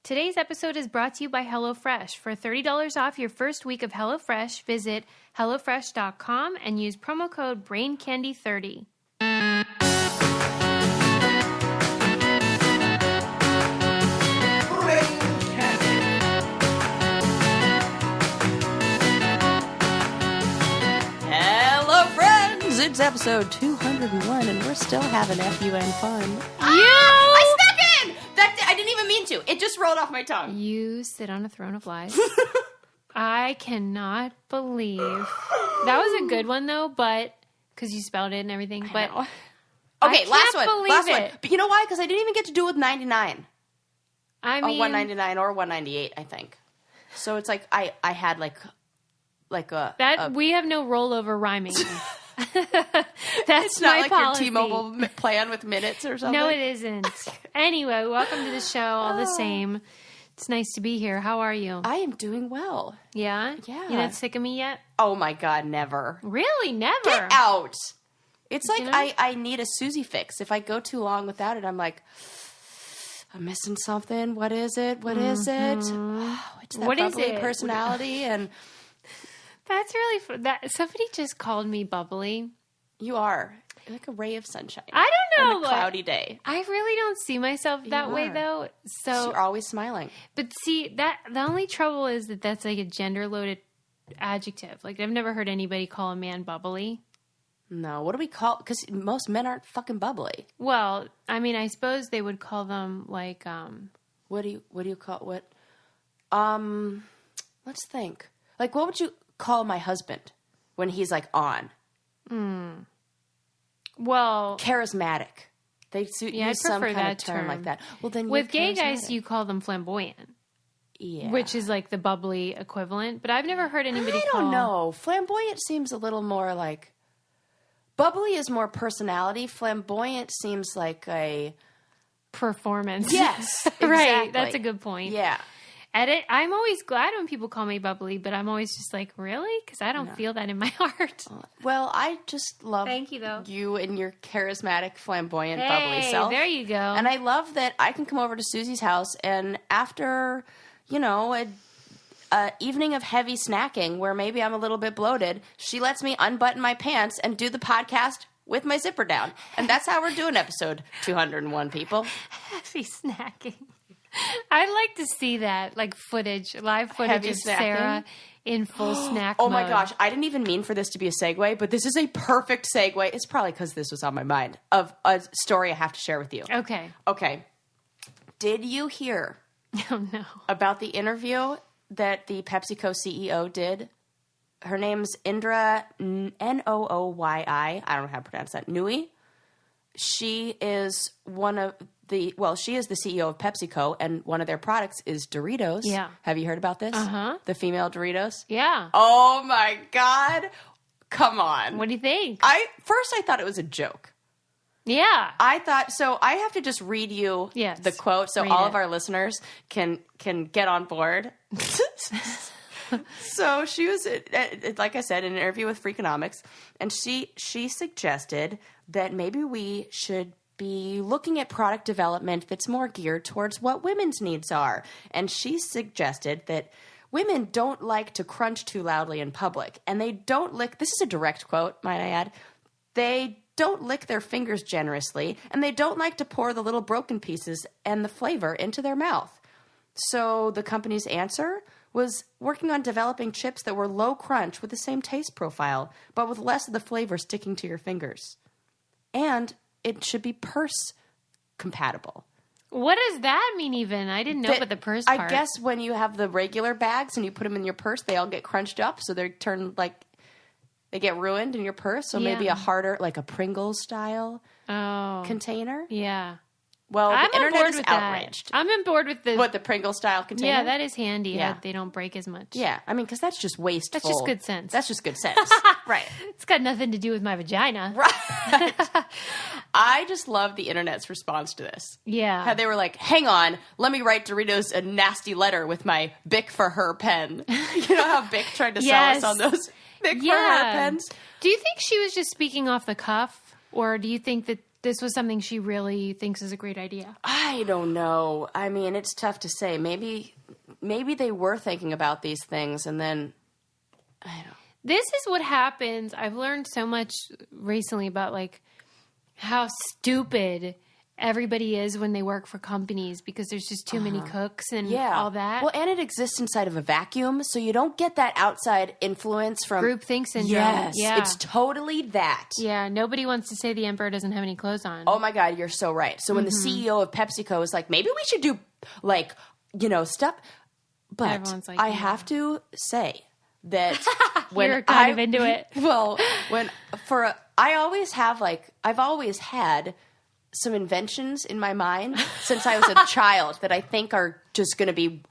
Today's episode is brought to you by HelloFresh. For $30 off your first week of HelloFresh, visit HelloFresh.com and use promo code BrainCandy30. Hello, friends! It's episode 201, and we're still having FUN fun. I stuck in! I didn't even mean to. It just rolled off my tongue. You sit on a throne of lies. I cannot believe. That was a good one, though, but... Because you spelled it and everything, but... Okay, last one. Last one. But you know why? Because I didn't even get to do it with 99. I mean... Or 199 or 198, I think. So it's like I had like a... we have no rollover rhyming. That's It's not my like policy. your T-Mobile plan with minutes or something? No, it isn't. Anyway, welcome to the show all the same. It's nice to be here. How are you? I am doing well. Yeah? Yeah. You're not sick of me yet? Oh my God, never. Really? Never? Get out. It's like You know? I need a Susie fix. If I go too long without it, I'm like, I'm missing something. What is it? What is it? Oh, it's that What is bubbly it? personality. And That's really fun. Somebody just called me bubbly. you are like a ray of sunshine. I don't know. On a cloudy day. I really don't see myself that way, are. though. So, You're always smiling. but see, the only trouble is that that's like a gender-loaded adjective. Like, I've never heard anybody call a man bubbly. No, what do we call? Because most men aren't fucking bubbly. Well, I mean, I suppose they would call them like, What do you call what? Let's think. Like, what would you call my husband when he's like on? well, Charismatic. They Yeah, I use some prefer kind that of term term. like that. Well, then with you're gay guys, charismatic. you call them flamboyant, Yeah. which is like the bubbly equivalent. But I've never heard anybody I call... don't know. Flamboyant seems a little more like... Bubbly is more personality. Flamboyant seems like a... performance. Yes, Right. exactly. That's a good point. Yeah. I'm always glad when people call me bubbly, but I'm always just like, really? Because I don't feel that in my heart. Well, I just love Thank you, though. you and your charismatic, flamboyant, bubbly self. There you go. And I love that I can come over to Susie's house and after, a evening of heavy snacking where maybe I'm a little bit bloated, she lets me unbutton my pants and do the podcast with my zipper down. And that's how we're doing episode 201, people. Heavy snacking. I'd like to see that, like live footage Heavy of snacking? Sarah in full snack Oh mode. my gosh, I didn't even mean for this to be a segue, but this is a perfect segue. It's probably because this was on my mind of a story I have to share with you. Okay. Okay. Did you hear Oh, no. about the interview that the PepsiCo CEO did? Her name's Indra, Nooyi. I don't know how to pronounce that. Nooyi. She is she is the CEO of PepsiCo, and one of their products is Doritos. Yeah. Have you heard about this? Uh-huh. The female Doritos? Yeah. Oh my God. Come on. What do you think? First I thought it was a joke. Yeah. I thought, so I have to just read you Yes. the quote so Read all it. of our listeners can get on board. So she was, like I said, in an interview with Freakonomics, and she suggested that maybe we should be looking at product development that's more geared towards what women's needs are. And she suggested that women don't like to crunch too loudly in public, and they don't lick, this is a direct quote, might I add, they don't lick their fingers generously, and they don't like to pour the little broken pieces and the flavor into their mouth. So the company's answer was working on developing chips that were low crunch with the same taste profile, but with less of the flavor sticking to your fingers. And it should be purse compatible. What does that mean even? I didn't know about the purse part. I guess when you have the regular bags and you put them in your purse, they all get crunched up, so they get ruined in your purse. So maybe a harder, like a Pringles style container. Yeah. Well, I'm the on internet board is with outraged. that. I'm on board with the... What, the Pringles style container? Yeah, that is handy. Yeah. That they don't break as much. Yeah, I mean, because that's just wasteful. That's just good sense. That's just good sense. Right. It's got nothing to do with my vagina. Right. I just love the internet's response to this. Yeah. How they were like, hang on, let me write Doritos a nasty letter with my Bic for her pen. You know how Bic tried to sell us on those Bic for her pens? Do you think she was just speaking off the cuff? Or do you think that this was something she really thinks is a great idea? I don't know. I mean, it's tough to say. Maybe they were thinking about these things, and then I don't know. This is what happens. I've learned so much recently about like how stupid everybody is when they work for companies because there's just too many cooks and all that. Well, and it exists inside of a vacuum, so you don't get that outside influence from groupthink syndrome. Yes, yeah. it's totally that. Yeah, nobody wants to say the emperor doesn't have any clothes on. Oh my God, you're so right. So when the CEO of PepsiCo is like, maybe we should do like, stuff, but everyone's like, I have to say that when you're kind of into it. Well, I've always had some inventions in my mind since I was a child that I think are just going to be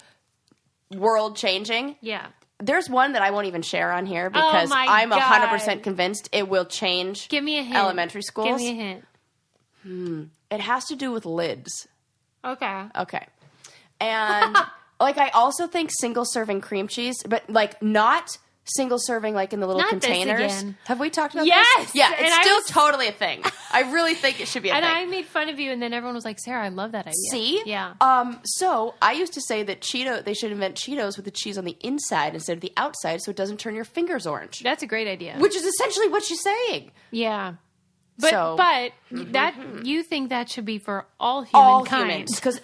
world changing. Yeah. There's one that I won't even share on here because I'm 100% convinced it will change. Give me a hint. Elementary schools. Give me a hint. It has to do with lids. Okay. And like I also think single serving cream cheese, but like not single serving like in the little Not containers. This again. Have we talked about Yes! this? Yeah, it's And still totally a thing. I really think it should be a And thing. I made fun of you, and then everyone was like, Sarah, I love that idea. See? Yeah. So I used to say that they should invent Cheetos with the cheese on the inside instead of the outside so it doesn't turn your fingers orange. That's a great idea. Which is essentially what she's saying. Yeah. But So- that you think that should be for all All humankind. humans. Because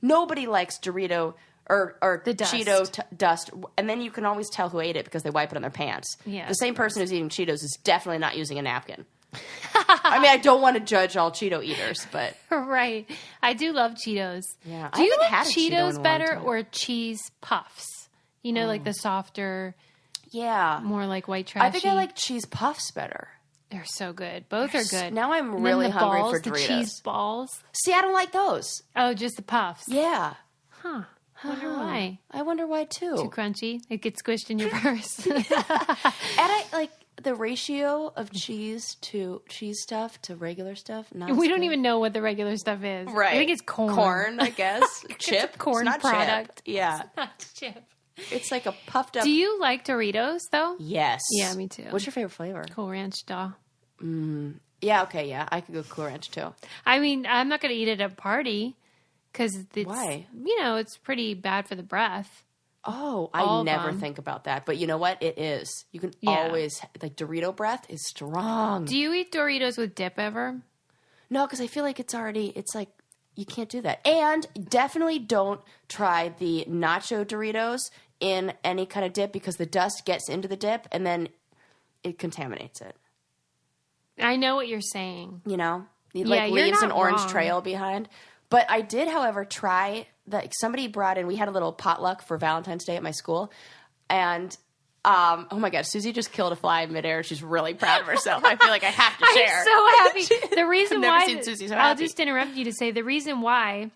nobody likes Dorito or The dust. Cheeto dust. And then you can always tell who ate it because they wipe it on their pants. Yeah, The same person who's eating Cheetos is definitely not using a napkin. I mean, I don't want to judge all Cheeto eaters, but... Right. I do love Cheetos. Yeah, Do I you haven't like had a Cheeto in a Cheetos long better time. or cheese puffs? You know, like the softer, Yeah. more like white trashy. I think I like cheese puffs better. They're so good. Both are good. Now I'm And then really the hungry balls, for the Doritos. cheese balls. See, I don't like those. Oh, just the puffs. Yeah. Huh. Wonder why. I wonder why Too too. crunchy. It gets squished in your purse. And I like the ratio of cheese stuff to regular stuff. Not We as don't good. even know what the regular stuff is. Right. I think it's corn. Corn, I guess. Chip. corn It's not product. Chip. Yeah. Not chip. It's like a puffed up. Do you like Doritos though? Yes. Yeah, me too. What's your favorite flavor? Cool Ranch duh. Yeah. Okay. Yeah. I could go Cool Ranch too. I mean, I'm not going to eat it at a party because it's, Why? it's pretty bad for the breath. Oh, All I of never them. think about that. But you know what? It is. You can Yeah. always like Dorito breath is strong. Do you eat Doritos with dip ever? No, because I feel like it's like you can't do that. And definitely don't try the nacho Doritos in any kind of dip because the dust gets into the dip and then it contaminates it. I know what you're saying. You know? It Yeah, you're leaves an not orange wrong. trail behind. But I did, however, try that. Somebody brought in, we had a little potluck for Valentine's Day at my school. And oh my God, Susie just killed a fly in midair. She's really proud of herself. I feel like I have to share. I'm so happy. The reason I've never why seen Susie so I'll happy. just interrupt you to say the reason why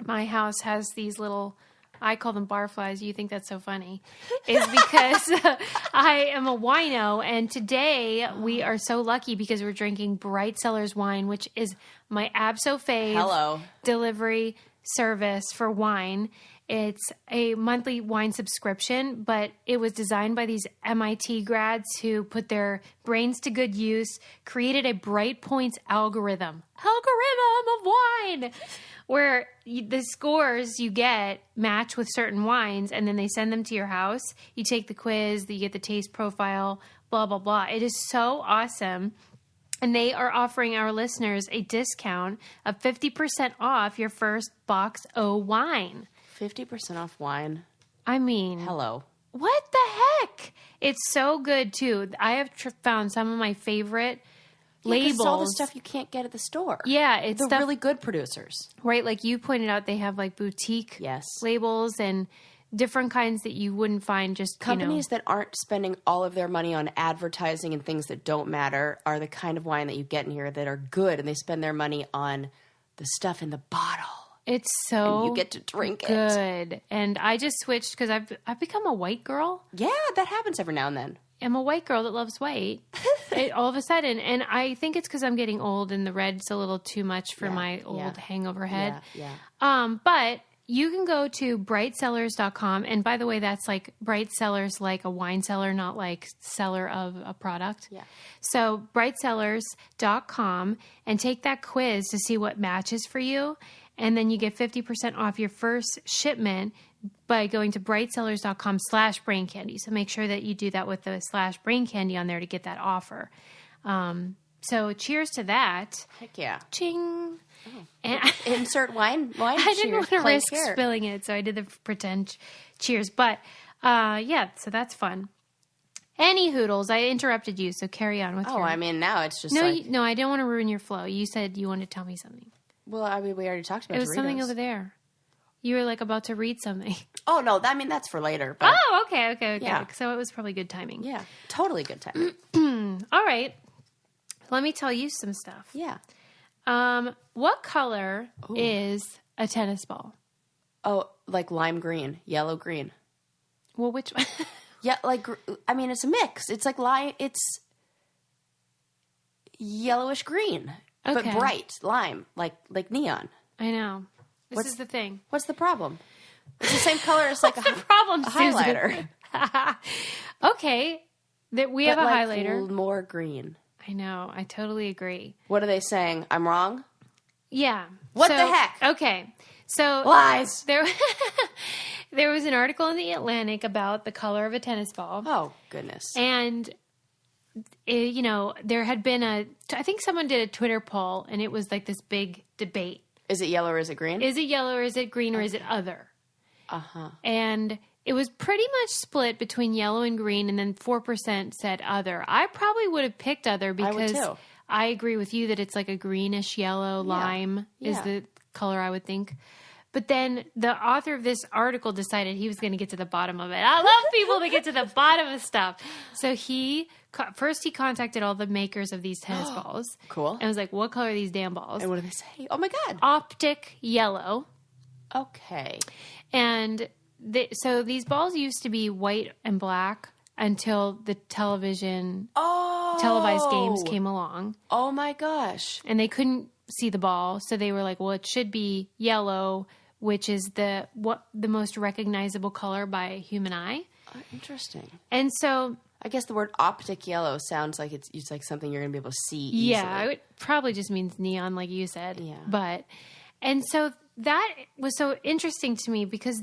my house has these little, I call them barflies. You think that's so funny, is because I am a wino, and today we are so lucky because we're drinking Bright Cellars wine, which is my abso fave Hello. delivery service for wine. It's a monthly wine subscription, but it was designed by these MIT grads who put their brains to good use, created a Bright Points algorithm of wine, where the scores you get match with certain wines, and then they send them to your house. You take the quiz, you get the taste profile, blah, blah, blah. It is so awesome. And they are offering our listeners a discount of 50% off your first box O wine. 50% off wine. I mean, Hello. what the heck? It's so good too. I have found some of my favorite labels. It's all the stuff you can't get at the store. Yeah, it's The stuff, really good producers. right? Like you pointed out, they have like boutique Yes. labels and different kinds that you wouldn't find just Companies that aren't spending all of their money on advertising and things that don't matter are the kind of wine that you get in here that are good, and they spend their money on the stuff in the bottle. It's so And you get to drink it. good. And I just switched because I've become a white girl. Yeah, that happens every now and then. I'm a white girl that loves white all of a sudden. And I think it's because I'm getting old and the red's a little too much for my old hangover head. Yeah. But you can go to brightsellers.com. And by the way, that's like Bright Cellars, like a wine cellar, not like seller of a product. Yeah. So brightsellers.com and take that quiz to see what matches for you. And then you get 50% off your first shipment by going to brightsellers.com/brain candy. So make sure that you do that with the /brain candy on there to get that offer. So cheers to that. Heck yeah. Ching. Oh. And Insert wine I didn't want to Clank risk here. spilling it, so I did the pretend cheers. But yeah, so that's fun. Any hoodles, I interrupted you, so carry on with your... I mean, now it's just No, like... no, I don't want to ruin your flow. You said you wanted to tell me something. Well, I mean, we already talked about It was Doritos. something over there. You were like about to read something. Oh, no, I mean, that's for later. But Oh, okay. Yeah. So it was probably good timing. yeah, totally good time. All right. Let me tell you some stuff. Yeah. What color is a tennis ball? Oh, like lime green, yellow green. Well, which one? Yeah, like, I mean, it's a mix. It's like lime, it's yellowish green, Okay. but bright lime, like neon. I know. This is the thing. What's the problem? It's the same color as like What's the problem, a Susan? highlighter. Okay. That we have But a like highlighter. more green. I know. I totally agree. What are they saying? I'm wrong? Yeah. What the heck? Okay. So Lies. there was an article in the Atlantic about the color of a tennis ball. Oh, goodness. And, there had been I think someone did a Twitter poll, and it was like this big debate. Is it yellow or is it green? Is it yellow or is it green or is it other? Uh-huh. And it was pretty much split between yellow and green, and then 4% said other. I probably would have picked other because too. I agree with you that it's like a greenish yellow lime is Yeah. the color I would think. But then the author of this article decided he was going to get to the bottom of it. I love people that get to the bottom of stuff. So first he contacted all the makers of these tennis balls. Cool. And was like, what color are these damn balls? And what do they say? Oh, my God. Optic yellow. Okay. And so these balls used to be white and black until the televised games came along. Oh, my gosh. And they couldn't see the ball. So they were like, well, it should be yellow, which is the most recognizable color by a human eye. Oh, interesting. And so... I guess the word optic yellow sounds like it's like something you're going to be able to see easily. Yeah, it probably just means neon, like you said. Yeah. And so that was so interesting to me because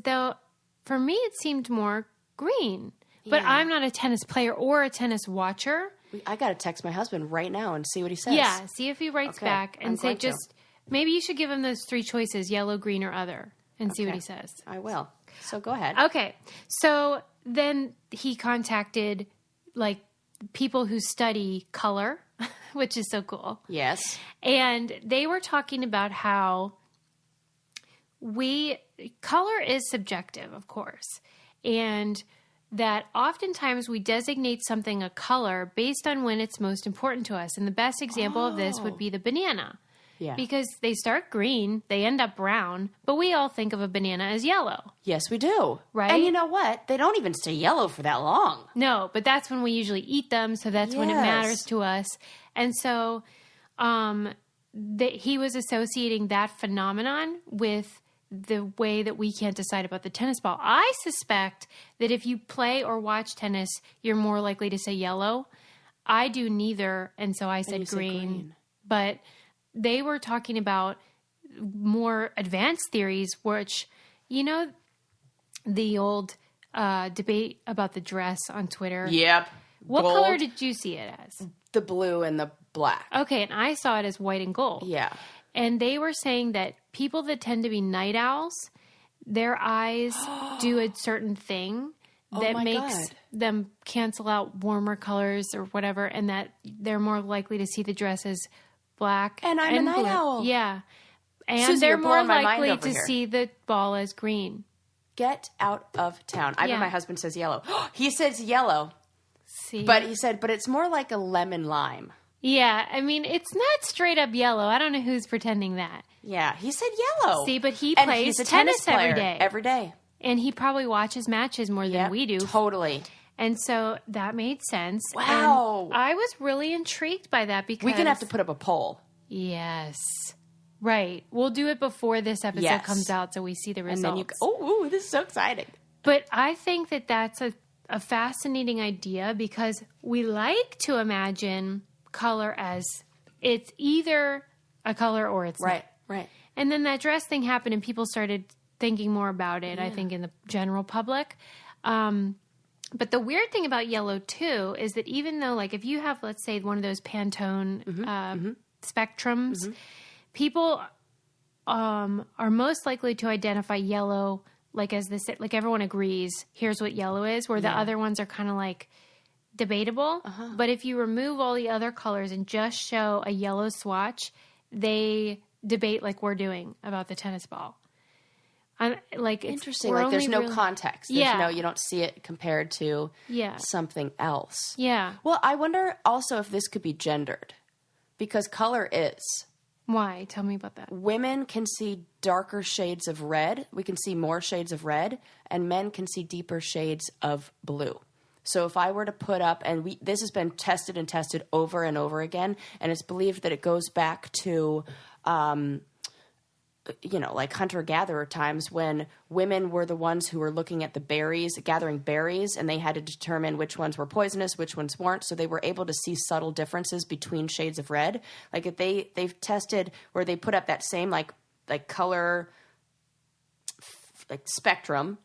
for me, it seemed more green. But Yeah. I'm not a tennis player or a tennis watcher. I got to text my husband right now and see what he says. Yeah, see if he writes Okay, back and I'm say going to. maybe you should give him those 3 choices, yellow, green, or other, and see what Okay. he says. I will. So go ahead. Okay, so then he contacted like people who study color, which is so cool. Yes. And they were talking about how color is subjective, of course, and that oftentimes we designate something a color based on when it's most important to us. And the best example of this would be the banana. Yeah. Because they start green, they end up brown, but we all think of a banana as yellow. Yes, we do. Right? And you know what? They don't even stay yellow for that long. No, but that's when we usually eat them, so that's when it Yes. matters to us. And so he was associating that phenomenon with the way that we can't decide about the tennis ball. I suspect that if you play or watch tennis, you're more likely to say yellow. I do neither, and so I said you said green. green. But they were talking about more advanced theories, which, the old debate about the dress on Twitter. Yep. What Gold, color did you see it as? the blue and the black. Okay, and I saw it as white and gold. Yeah. And they were saying that people that tend to be night owls, their eyes do a certain thing that my makes God. them cancel out warmer colors or whatever, and that they're more likely to see the dress as black And I'm a night blue. owl. Yeah. And Susie, they're you're more blowing my mind likely over to here. see the ball as green. Get out of town. I Yeah. bet my husband says yellow. He says yellow, See? but he said, but it's more like a lemon lime. Yeah, I mean, it's not straight up yellow. I don't know who's pretending that. Yeah, he said yellow. See, but he And plays he's a tennis every player day. Every day. And he probably watches matches more than we do. Totally. And so that made sense. Wow. And I was really intrigued by that because... We're going to have to put up a poll. Yes. Right. We'll do it before this episode Yes. comes out so we see the results. And then you go, ooh, this is so exciting. But I think that that's a fascinating idea because we like to imagine color as it's either a color or it's not. Right. And then that dress thing happened and people started thinking more about it, I think, in the general public. But the weird thing about yellow, too, is that even though, like, if you have, let's say, one of those Pantone spectrums, people are most likely to identify yellow, like, as this, like, everyone agrees, here's what yellow is, where the other ones are kind of, like, debatable. But if you remove all the other colors and just show a yellow swatch, they debate like we're doing about the tennis ball. Like it's interesting. Like there's no context. There's you don't see it compared to something else. Yeah. Well, I wonder also if this could be gendered because color is. Why? Tell me about that. Women can see darker shades of red. We can see more shades of red, and men can see deeper shades of blue. So if I were to put up, and this has been tested and tested over and over again, and it's believed that it goes back to, like hunter-gatherer times when women were the ones who were looking at the berries, gathering berries, and they had to determine which ones were poisonous, which ones weren't. So they were able to see subtle differences between shades of red. Like if they've tested where they put up that same like color like spectrum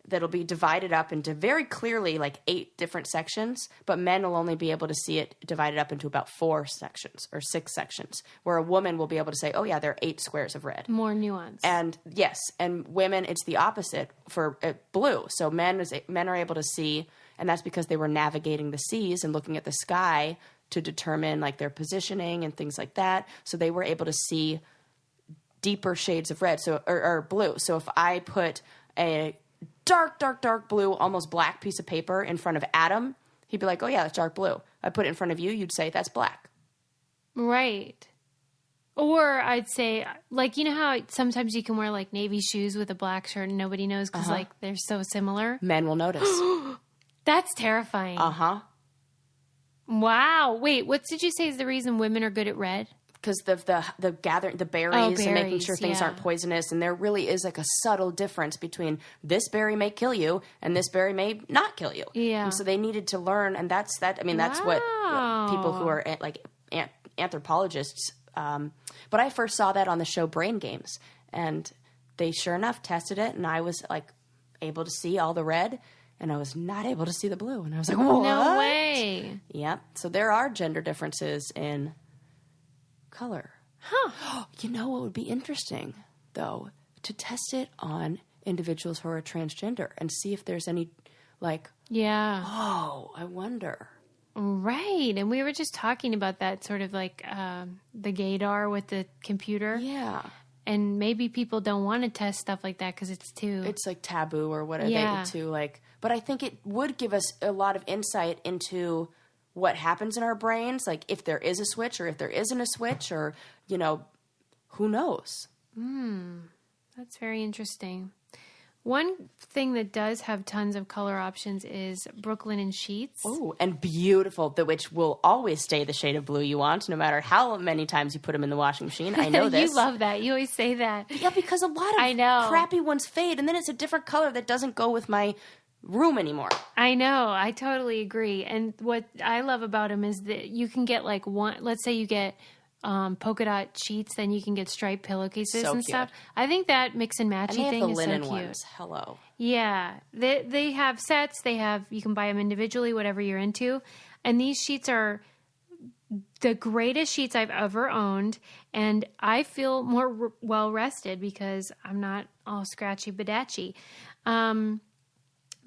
that'll be divided up into very clearly like 8 different sections, but men will only be able to see it divided up into about 4 sections or 6 sections, where a woman will be able to say, oh yeah, there are 8 squares of red. More nuance. And yes, and women, it's the opposite for blue. So men are able to see, and that's because they were navigating the seas and looking at the sky to determine like their positioning and things like that. So they were able to see deeper shades of red, so or blue. So if I put a dark blue, almost black piece of paper in front of Adam, he'd be like, oh yeah, that's dark blue. I put it in front of you, you'd say that's black. Right. Or I'd say, like, you know how sometimes you can wear like navy shoes with a black shirt and nobody knows because like they're so similar? Men will notice. That's terrifying. Wow. Wait, what did you say is the reason women are good at red? Because the gathering the berries and making sure things aren't poisonous, and there really is like a subtle difference between this berry may kill you and this berry may not kill you. Yeah. And so they needed to learn, and that's that. I mean, that's what people who are like anthropologists. But I first saw that on the show Brain Games, and they sure enough tested it, and I was like able to see all the red. And I was not able to see the blue, and I was like, "What? No way!" Yep. So there are gender differences in color. Huh. You know what would be interesting, though? To test it on individuals who are transgender and see if there's any, like, oh, I wonder. Right. And we were just talking about that sort of like the gaydar with the computer. Yeah. And maybe people don't want to test stuff like that because it's like taboo or whatever. But I think it would give us a lot of insight into what happens in our brains, like if there is a switch or if there isn't a switch, or, who knows? That's very interesting. One thing that does have tons of color options is Brooklyn and sheets. Oh, and beautiful, which will always stay the shade of blue you want, no matter how many times you put them in the washing machine. I know this. You love that. You always say that. Yeah, because a lot of crappy ones fade, and then it's a different color that doesn't go with my room anymore. I know. I totally agree. And what I love about them is that you can get like one, let's say you get polka dot sheets, then you can get striped pillowcases and stuff. I think that mix and matchy thing is so cute. And they have the linen ones. Hello. Yeah. They have sets. You can buy them individually, whatever you're into. And these sheets are the greatest sheets I've ever owned. And I feel more well rested because I'm not all scratchy badatchy.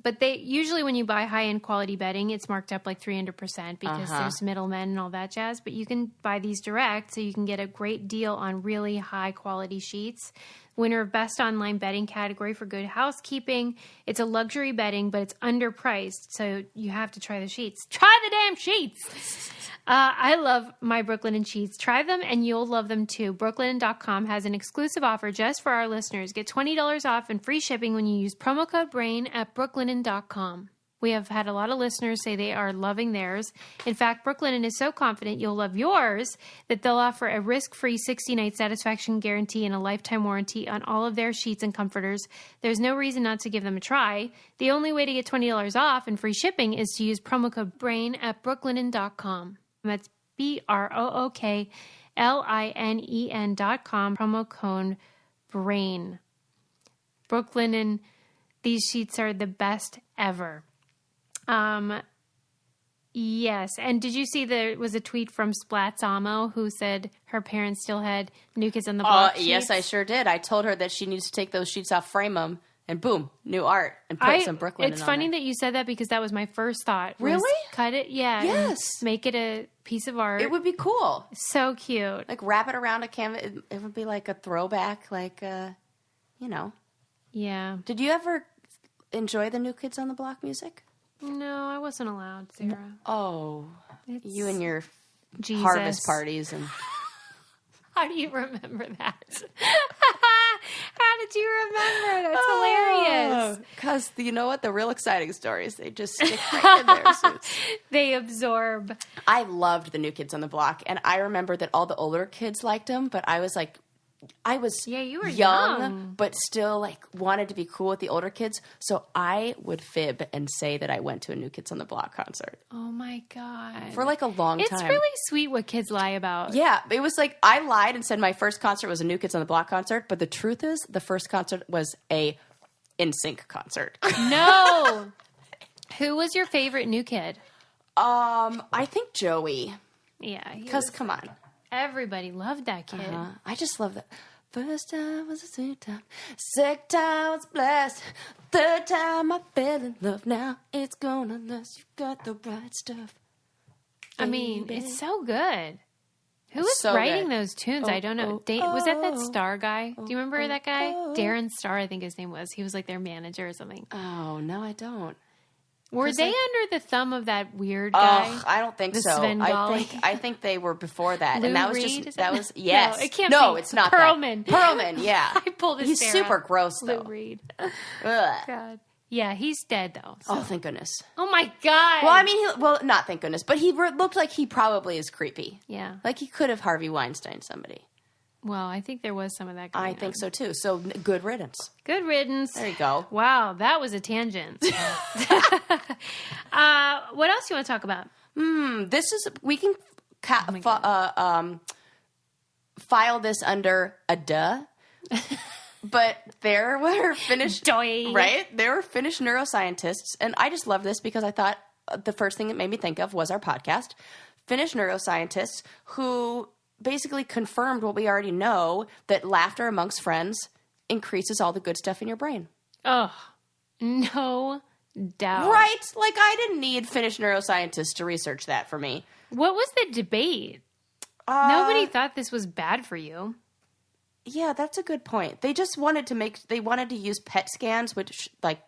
But they usually, when you buy high-end quality bedding, it's marked up like 300% because there's middlemen and all that jazz. But you can buy these direct, so you can get a great deal on really high-quality sheets. Winner of Best Online Bedding category for Good Housekeeping. It's a luxury bedding, but it's underpriced, so you have to try the sheets. Try the damn sheets! I love my Brooklyn and sheets. Try them, and you'll love them too. Brooklinen.com has an exclusive offer just for our listeners. Get $20 off and free shipping when you use promo code BRAIN at brooklinen.com. We have had a lot of listeners say they are loving theirs. In fact, Brooklinen is so confident you'll love yours that they'll offer a risk-free 60-night satisfaction guarantee and a lifetime warranty on all of their sheets and comforters. There's no reason not to give them a try. The only way to get $20 off and free shipping is to use promo code BRAIN at brooklinen.com. That's BROOKLINEN.com, promo code BRAIN. Brooklinen, these sheets are the best ever. Yes. And did you see there was a tweet from Splatzamo who said her parents still had New Kids on the Block sheets? Yes, I sure did. I told her that she needs to take those sheets off, frame them, and boom, new art, and put some Brooklinen It's on funny there. that you said that because that was my first thought. Really? Cut it, yeah. Yes. Make it a piece of art. It would be cool. So cute. Like, wrap it around a canvas. It would be like a throwback, like, Yeah. Did you ever enjoy the New Kids on the Block music? No, I wasn't allowed, Sarah. Oh, you and your Jesus. harvest parties and... How do you remember that? How did you remember? That's hilarious. Because you know what? The real exciting stories, they just stick right in there. So They absorb. I loved the New Kids on the Block, and I remember that all the older kids liked them, but I was like, you were young, young, but still like wanted to be cool with the older kids. So I would fib and say that I went to a New Kids on the Block concert Oh my God. for like a long It's time. really sweet what kids lie about. Yeah, it was like I lied and said my first concert was a New Kids on the Block concert, but the truth is the first concert was a NSYNC concert. No. Who was your favorite new kid? I think Joey, Yeah. because come on. Everybody loved that kid. I just love that. First time was a sweet time. Second time was blessed. Third time I fell in love. Now it's gonna last. You got the right stuff. I mean, it's so good. Who was So writing good. those tunes? I don't know. Was that Star guy? Do you remember that guy? Darren Star, I think his name was. He was like their manager or something. Oh, no, I don't. Were they under the thumb of that weird guy? I don't think The so. Svengali. I think they were before that, Lou and that was Reed, just is that it? was yes. No, it can't no, be. it's not Perlman. That. Perlman, yeah. I pulled his He's Sarah. super gross Lou though. Reed. Ugh. God. Yeah, he's dead though. So. Oh, thank goodness. Oh my God. Well, I mean, not thank goodness, but he looked like he probably is creepy. Yeah. Like he could have Harvey Weinstein somebody. Well, I think there was some of that going I on. think so too. So good riddance. Good riddance. There you go. Wow, that was a tangent. What else do you want to talk about? This is we can file this under a duh. But there were Finnish, Doy. right? There were Finnish neuroscientists, and I just love this because I thought the first thing it made me think of was our podcast. Finnish neuroscientists who basically confirmed what we already know, that laughter amongst friends increases all the good stuff in your brain. Oh, no doubt. Right? Like, I didn't need Finnish neuroscientists to research that for me. What was the debate? Nobody thought this was bad for you. Yeah, that's a good point. They just wanted to use PET scans, which, like,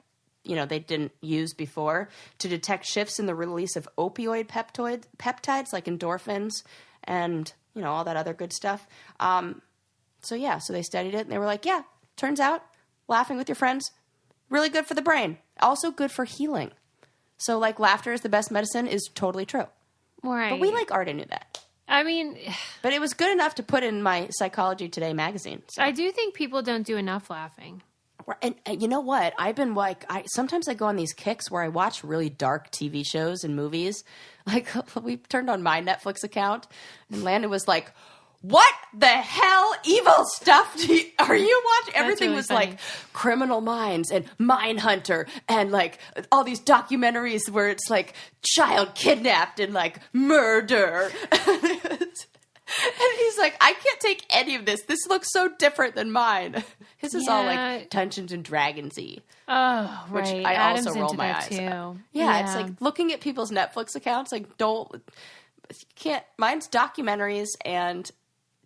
you know, they didn't use before, to detect shifts in the release of opioid peptides like endorphins and, you know, all that other good stuff. So they studied it and they were like, yeah, turns out laughing with your friends, really good for the brain. Also good for healing. So, like, laughter is the best medicine is totally true. Right. But we already knew that. I mean, But it was good enough to put in my Psychology Today magazine. So. I do think people don't do enough laughing. And you know what? I've been like, sometimes I go on these kicks where I watch really dark TV shows and movies. Like, we turned on my Netflix account, and Landon was like, "What the hell evil stuff are you watching?" Everything really was funny. like Criminal Minds and Mindhunter and like all these documentaries where it's like child kidnapped and like murder. And he's like, I can't take any of this. This looks so different than mine. His is all Yeah. like Dungeons and Dragons-y. Oh, Which right. I Adam's also roll into my that eyes too. at. Yeah, it's like looking at people's Netflix accounts. Like, you can't. Mine's documentaries and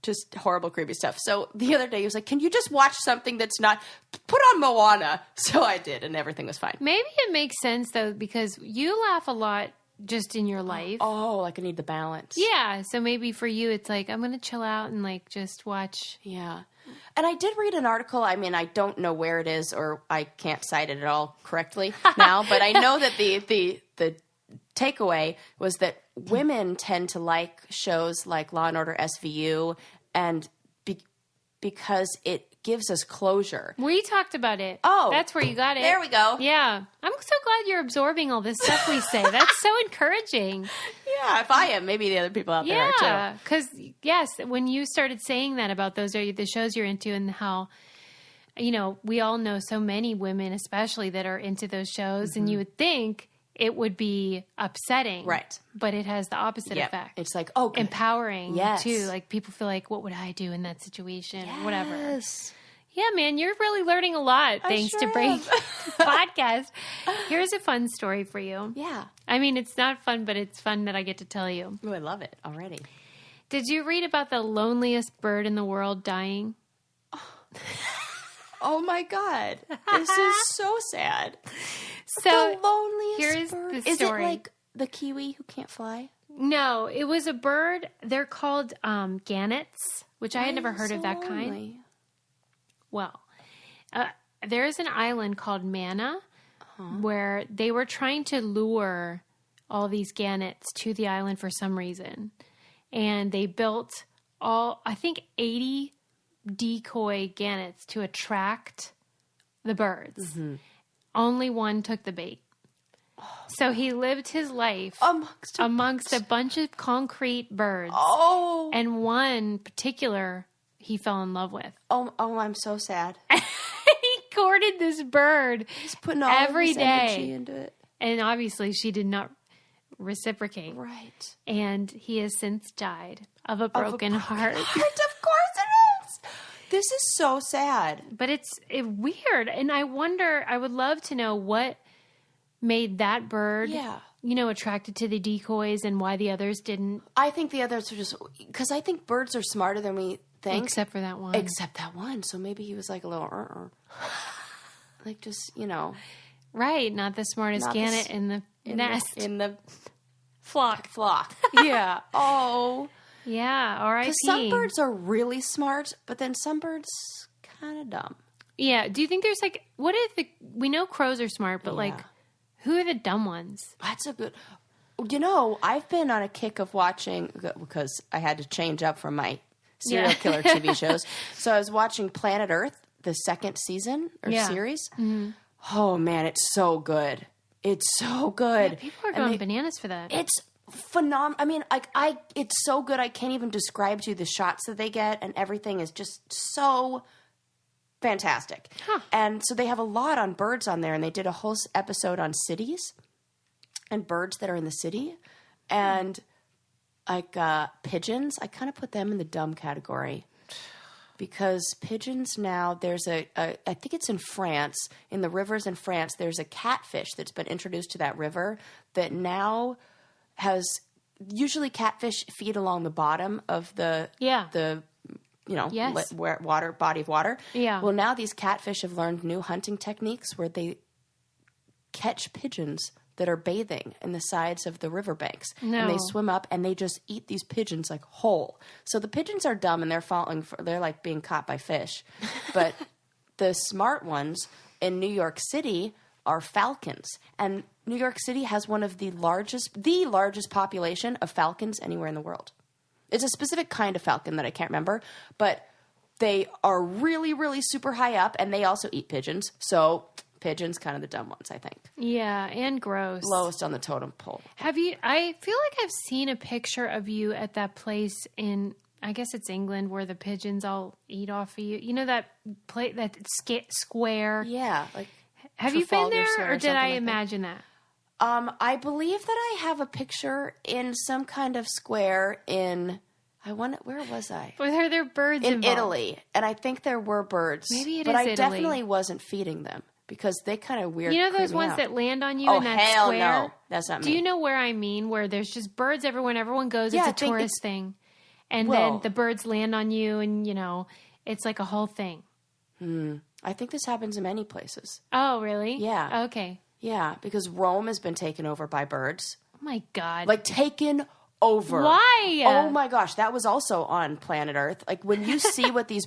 just horrible, creepy stuff. So the other day he was like, "Can you just watch something that's not? Put on Moana." So I did, and everything was fine. Maybe it makes sense though because you laugh a lot just in your life. Oh, like I need the balance. Yeah, so maybe for you it's like I'm going to chill out and like just watch Yeah. And I did read an article. I mean, I don't know where it is, or I can't cite it at all correctly now, but I know that the takeaway was that women tend to like shows like Law and Order SVU, and because it gives us closure. We talked about it. Oh. That's where you got it. There we go. Yeah. I'm so glad you're absorbing all this stuff we say. That's so encouraging. Yeah, if I am, maybe the other people out there are too. Yeah, because, yes, when you started saying that about those are the shows you're into and how, you know, we all know so many women especially that are into those shows, and you would think it would be upsetting. Right. But it has the opposite effect. It's like, oh, good. Empowering, Yes. too. Like, people feel like, what would I do in that situation? Yes. Or whatever. Yeah, man, you're really learning a lot thanks sure to Break am. Podcast. Here's a fun story for you. Yeah. I mean, it's not fun, but it's fun that I get to tell you. Oh, I love it already. Did you read about the loneliest bird in the world dying? Oh my God. This is so sad. So The loneliest here's bird. the Is it story. like the kiwi who can't fly? No, it was a bird. They're called gannets, which I had never heard of that kind. Lonely. Well, there is an island called Manna where they were trying to lure all these gannets to the island for some reason. And they built I think 80 decoy gannets to attract the birds. Only one took the bait. So he lived his life amongst a bunch of concrete birds. Oh. And one particular he fell in love with. Oh, I'm so sad. He courted this bird He's putting all every of his day. energy into it. And obviously she did not reciprocate. Right. And he has since died of a broken heart. Of course it is. This is so sad. But it's weird. And I wonder, I would love to know what made that bird, attracted to the decoys and why the others didn't. I think the others are just, because I think birds are smarter than we think. Except for that one. Except that one. So maybe he was like a little, like just, Right. Not the smartest gannet in the nest. In the flock. Yeah. Oh. Yeah. R.I.P. Because some birds are really smart, but then some birds kind of dumb. Yeah. Do you think there's we know crows are smart, but who are the dumb ones? That's a good, I've been on a kick of watching, because I had to change up from my serial killer TV shows. So I was watching Planet Earth, the second season or series. Mm-hmm. Oh man, it's so good. It's so good. Yeah, people are going bananas for that. It's phenomenal. I mean, it's so good. I can't even describe to you the shots that they get, and everything is just so fantastic. Huh. And so they have a lot on birds on there, and they did a whole episode on cities and birds that are in the city, and pigeons. I kind of put them in the dumb category. Because pigeons now, there's I think it's in France, in the rivers in France, there's a catfish that's been introduced to that river that now usually catfish feed along the bottom of the body of water. Yeah. Well, now these catfish have learned new hunting techniques where they catch pigeons that are bathing in the sides of the riverbanks. No. And they swim up and they just eat these pigeons like whole. So the pigeons are dumb and they're like being caught by fish. But the smart ones in New York City are falcons. And New York City has one of the largest population of falcons anywhere in the world. It's a specific kind of falcon that I can't remember, but they are really, really super high up and they also eat pigeons. So pigeons, kind of the dumb ones, I think. Yeah, and gross. Lowest on the totem pole. I feel like I've seen a picture of you at that place in, I guess it's England, where the pigeons all eat off of you. You know that square? Yeah. Like, have you been there, or did I imagine that? I believe that I have a picture in some kind of square in, where was I? Were there birds in Italy? And I think there were birds. Maybe it but is I Italy. Definitely wasn't feeding them. Because they kind of weird. You know those ones that land on you in that hell square? No. That's not me. Do you know where I mean? Where there's just birds everywhere and everyone goes, it's a tourist thing. And then the birds land on you and, it's like a whole thing. I think this happens in many places. Oh, really? Yeah. Okay. Yeah, because Rome has been taken over by birds. Oh, my God. Like taken over. Why? Oh my gosh, that was also on Planet Earth. Like when you see what these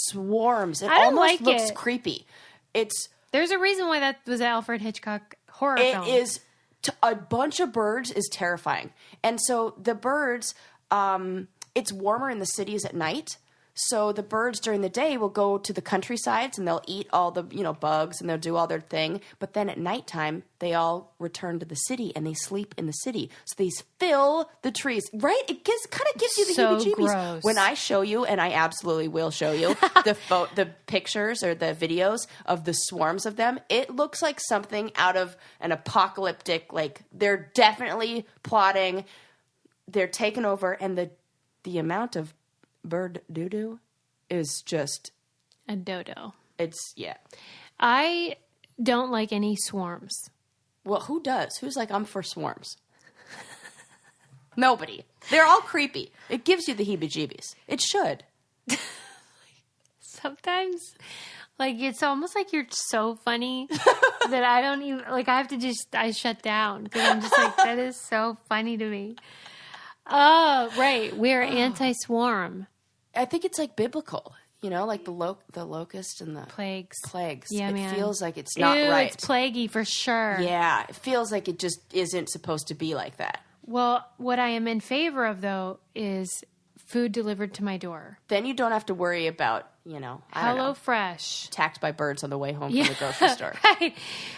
swarms, it I don't almost like looks it. creepy. There's a reason why that was an Alfred Hitchcock horror film. It is a bunch of birds is terrifying. And so the birds, it's warmer in the cities at night. So the birds during the day will go to the countrysides and they'll eat all the, bugs and they'll do all their thing. But then at nighttime, they all return to the city and they sleep in the city. So they fill the trees, right? It kind of gives you the So heebie-jeebies. gross. When I show you, and I absolutely will show you, the pictures or the videos of the swarms of them, it looks like something out of an apocalyptic, like they're definitely plotting, they're taking over, and the amount of bird doo-doo is just a dodo. Yeah. I don't like any swarms. Well, who does? Who's like, I'm for swarms? Nobody. They're all creepy. It gives you the heebie-jeebies. It should. Sometimes, like, it's almost like you're so funny that I don't even, like, I shut down because I'm just like, that is so funny to me. Oh, right. We're anti-swarm. I think it's like biblical, like the locust and the Plagues. Yeah, man. It feels like it's not Ew, right. It's plaguey for sure. Yeah, it feels like it just isn't supposed to be like that. Well, what I am in favor of, though, is food delivered to my door. Then you don't have to worry about, HelloFresh. attacked by birds on the way home from the grocery store. Right.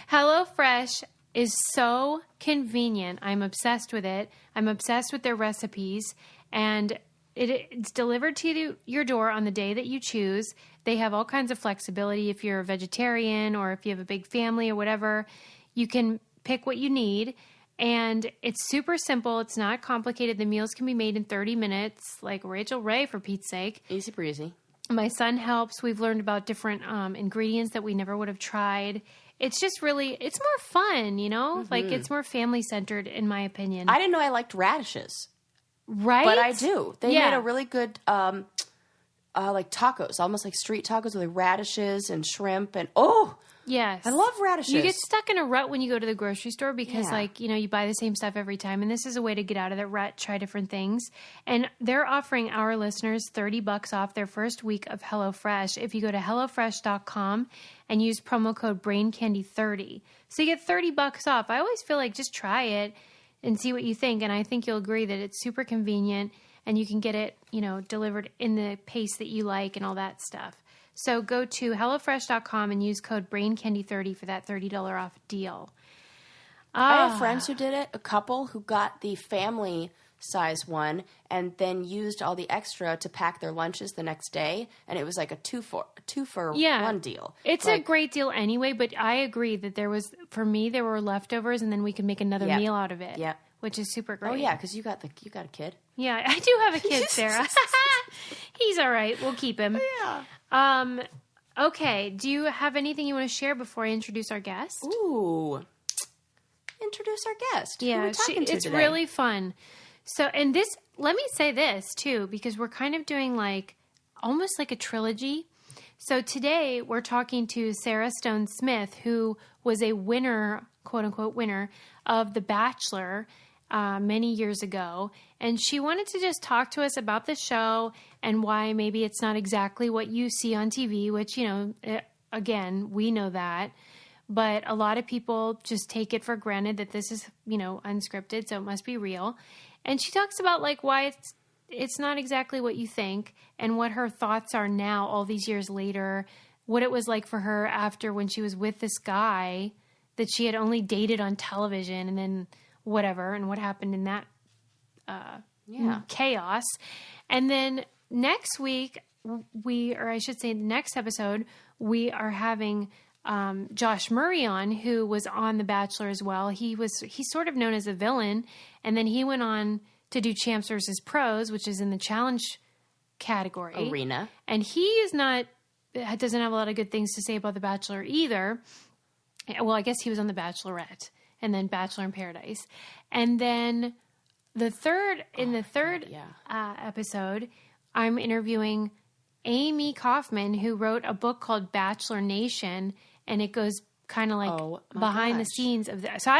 HelloFresh is so convenient. I'm obsessed with it. I'm obsessed with their recipes. And it's delivered to your door on the day that you choose. They have all kinds of flexibility. If you're a vegetarian or if you have a big family or whatever, you can pick what you need. And it's super simple. It's not complicated. The meals can be made in 30 minutes, like Rachel Ray, for Pete's sake. Easy breezy. My son helps. We've learned about different ingredients that we never would have tried. It's just really, it's more fun, Mm-hmm. Like it's more family-centered, in my opinion. I didn't know I liked radishes. Right? But I do. They Yeah. made a really good, like tacos, almost like street tacos with like radishes and shrimp and, Yes. I love radishes. You get stuck in a rut when you go to the grocery store because, Yeah. you buy the same stuff every time. And this is a way to get out of that rut, try different things. And they're offering our listeners $30 off their first week of HelloFresh if you go to HelloFresh.com and use promo code BrainCandy30. So you get $30 off. I always feel like just try it and see what you think. And I think you'll agree that it's super convenient and you can get it, delivered in the pace that you like and all that stuff. So go to HelloFresh.com and use code BrainCandy30 for that $30 off deal. I have friends who did it, a couple who got the family size one and then used all the extra to pack their lunches the next day. And it was like a two for one deal. It's a great deal anyway, but I agree that for me, there were leftovers and then we could make another meal out of it. Yeah. Which is super great. Oh yeah, because you got a kid. Yeah, I do have a kid, Sarah. He's all right. We'll keep him. Yeah. Okay. Do you have anything you want to share before I introduce our guest? Ooh. Introduce our guest. Yeah, Who are we talking to it's today? really fun. So, and let me say this too, because we're kind of doing almost like a trilogy. So today we're talking to Sarah Stone Smith, who was a winner, quote unquote winner, of The Bachelor many years ago. And she wanted to just talk to us about the show and why maybe it's not exactly what you see on TV, which, again, we know that. But a lot of people just take it for granted that this is, unscripted, so it must be real. And she talks about why it's not exactly what you think and what her thoughts are now all these years later, what it was like for her after when she was with this guy that she had only dated on television and then whatever, and what happened in that chaos. And then next week, next episode, we are having Josh Murray on, who was on The Bachelor as well. He's sort of known as a villain, and then he went on to do Champs versus Pros, which is in the challenge category. Arena. And he doesn't have a lot of good things to say about The Bachelor either. Well, I guess he was on The Bachelorette and then Bachelor in Paradise. And then the third episode, I'm interviewing Amy Kaufman, who wrote a book called Bachelor Nation, and it goes kind of like Oh, my behind the gosh. scenes of that. So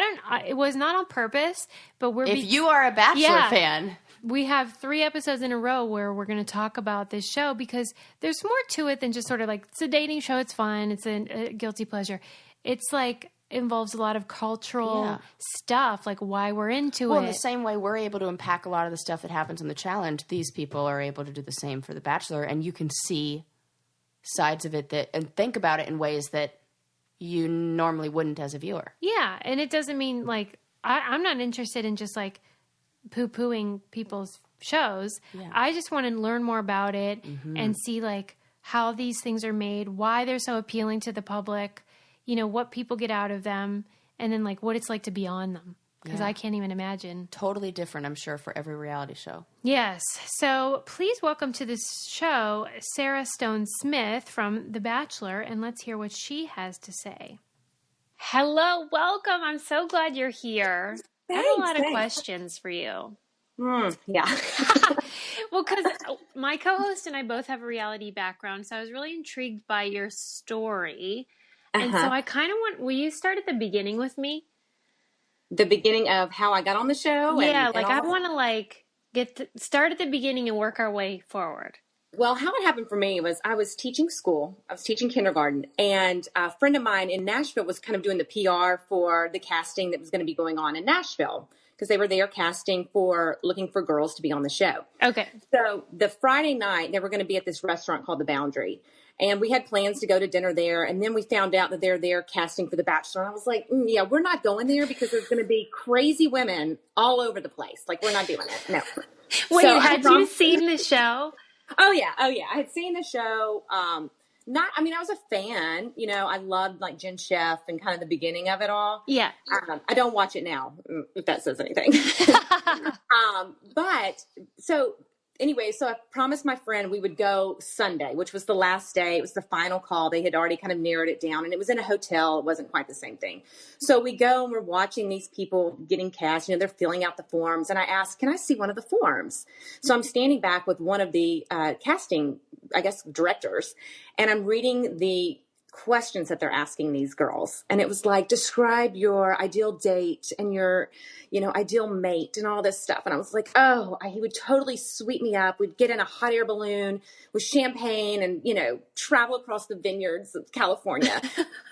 it was not on purpose, but If you are a Bachelor fan, we have 3 episodes in a row where we're going to talk about this show because there's more to it than just sort of like, it's a dating show. It's fun. It's a guilty pleasure. It's like, involves a lot of cultural stuff, like why we're into well, it. in the same way we're able to unpack a lot of the stuff that happens in the challenge, these people are able to do the same for the Bachelor, and you can see sides of it and think about it in ways that you normally wouldn't as a viewer. Yeah, and it doesn't mean like I'm not interested in just like poo-pooing people's shows. Yeah. I just want to learn more about it and see like how these things are made, why they're so appealing to the public, you know, what people get out of them, and then like what it's like to be on them. Because I can't even imagine. Totally different, I'm sure, for every reality show. Yes. So please welcome to this show, Sarah Stone Smith from The Bachelor, and let's hear what she has to say. Hello, welcome. I'm so glad you're here. I have a lot of questions for you. Yeah. Well, because my co-host and I both have a reality background, so I was really intrigued by your story. And so I kind of will you start at the beginning with me? The beginning of how I got on the show? Yeah, and like I want to like start at the beginning and work our way forward. Well, how it happened for me was I was teaching school. I was teaching kindergarten, and a friend of mine in Nashville was kind of doing the PR for the casting that was going to be going on in Nashville because they were there looking for girls to be on the show. Okay. So the Friday night, they were going to be at this restaurant called The Boundary. And we had plans to go to dinner there. And then we found out that they're there casting for The Bachelor. And I was like, yeah, we're not going there because there's going to be crazy women all over the place. Like, we're not doing it. No. Wait, So had you seen the show? Oh, yeah. I had seen the show. I was a fan. You know, I loved like Jen Chef and kind of the beginning of it all. Yeah. I don't watch it now, if that says anything. Anyway, so I promised my friend we would go Sunday, which was the last day. It was the final call. They had already kind of narrowed it down, and it was in a hotel. It wasn't quite the same thing. So we go and we're watching these people getting cast. You know, they're filling out the forms. And I asked, can I see one of the forms? So I'm standing back with one of the casting, I guess, directors, and I'm reading the questions that they're asking these girls. And it was like, describe your ideal date and your, you know, ideal mate and all this stuff. And I was like, he would totally sweep me up. We'd get in a hot air balloon with champagne and, you know, travel across the vineyards of California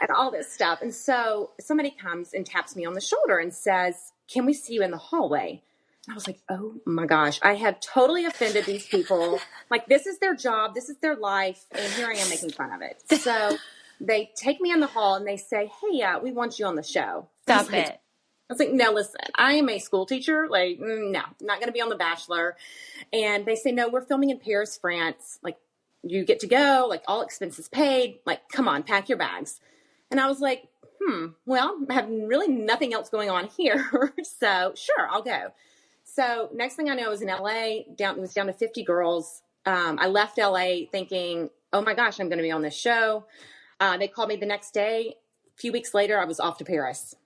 and all this stuff. And so somebody comes and taps me on the shoulder and says, can we see you in the hallway? I was like, oh my gosh, I have totally offended these people. Like, this is their job. This is their life. And here I am making fun of it. So they take me in the hall and they say, hey, we want you on the show. Stop it. I was like, no, listen, I am a school teacher. Like, no, I'm not going to be on The Bachelor. And they say, no, we're filming in Paris, France. Like, you get to go, like, all expenses paid. Like, come on, pack your bags. And I was like, well, I have really nothing else going on here. So sure, I'll go. So next thing I know, I was in LA, it was down to 50 girls. I left LA thinking, oh my gosh, I'm going to be on this show. They called me the next day. A few weeks later, I was off to Paris.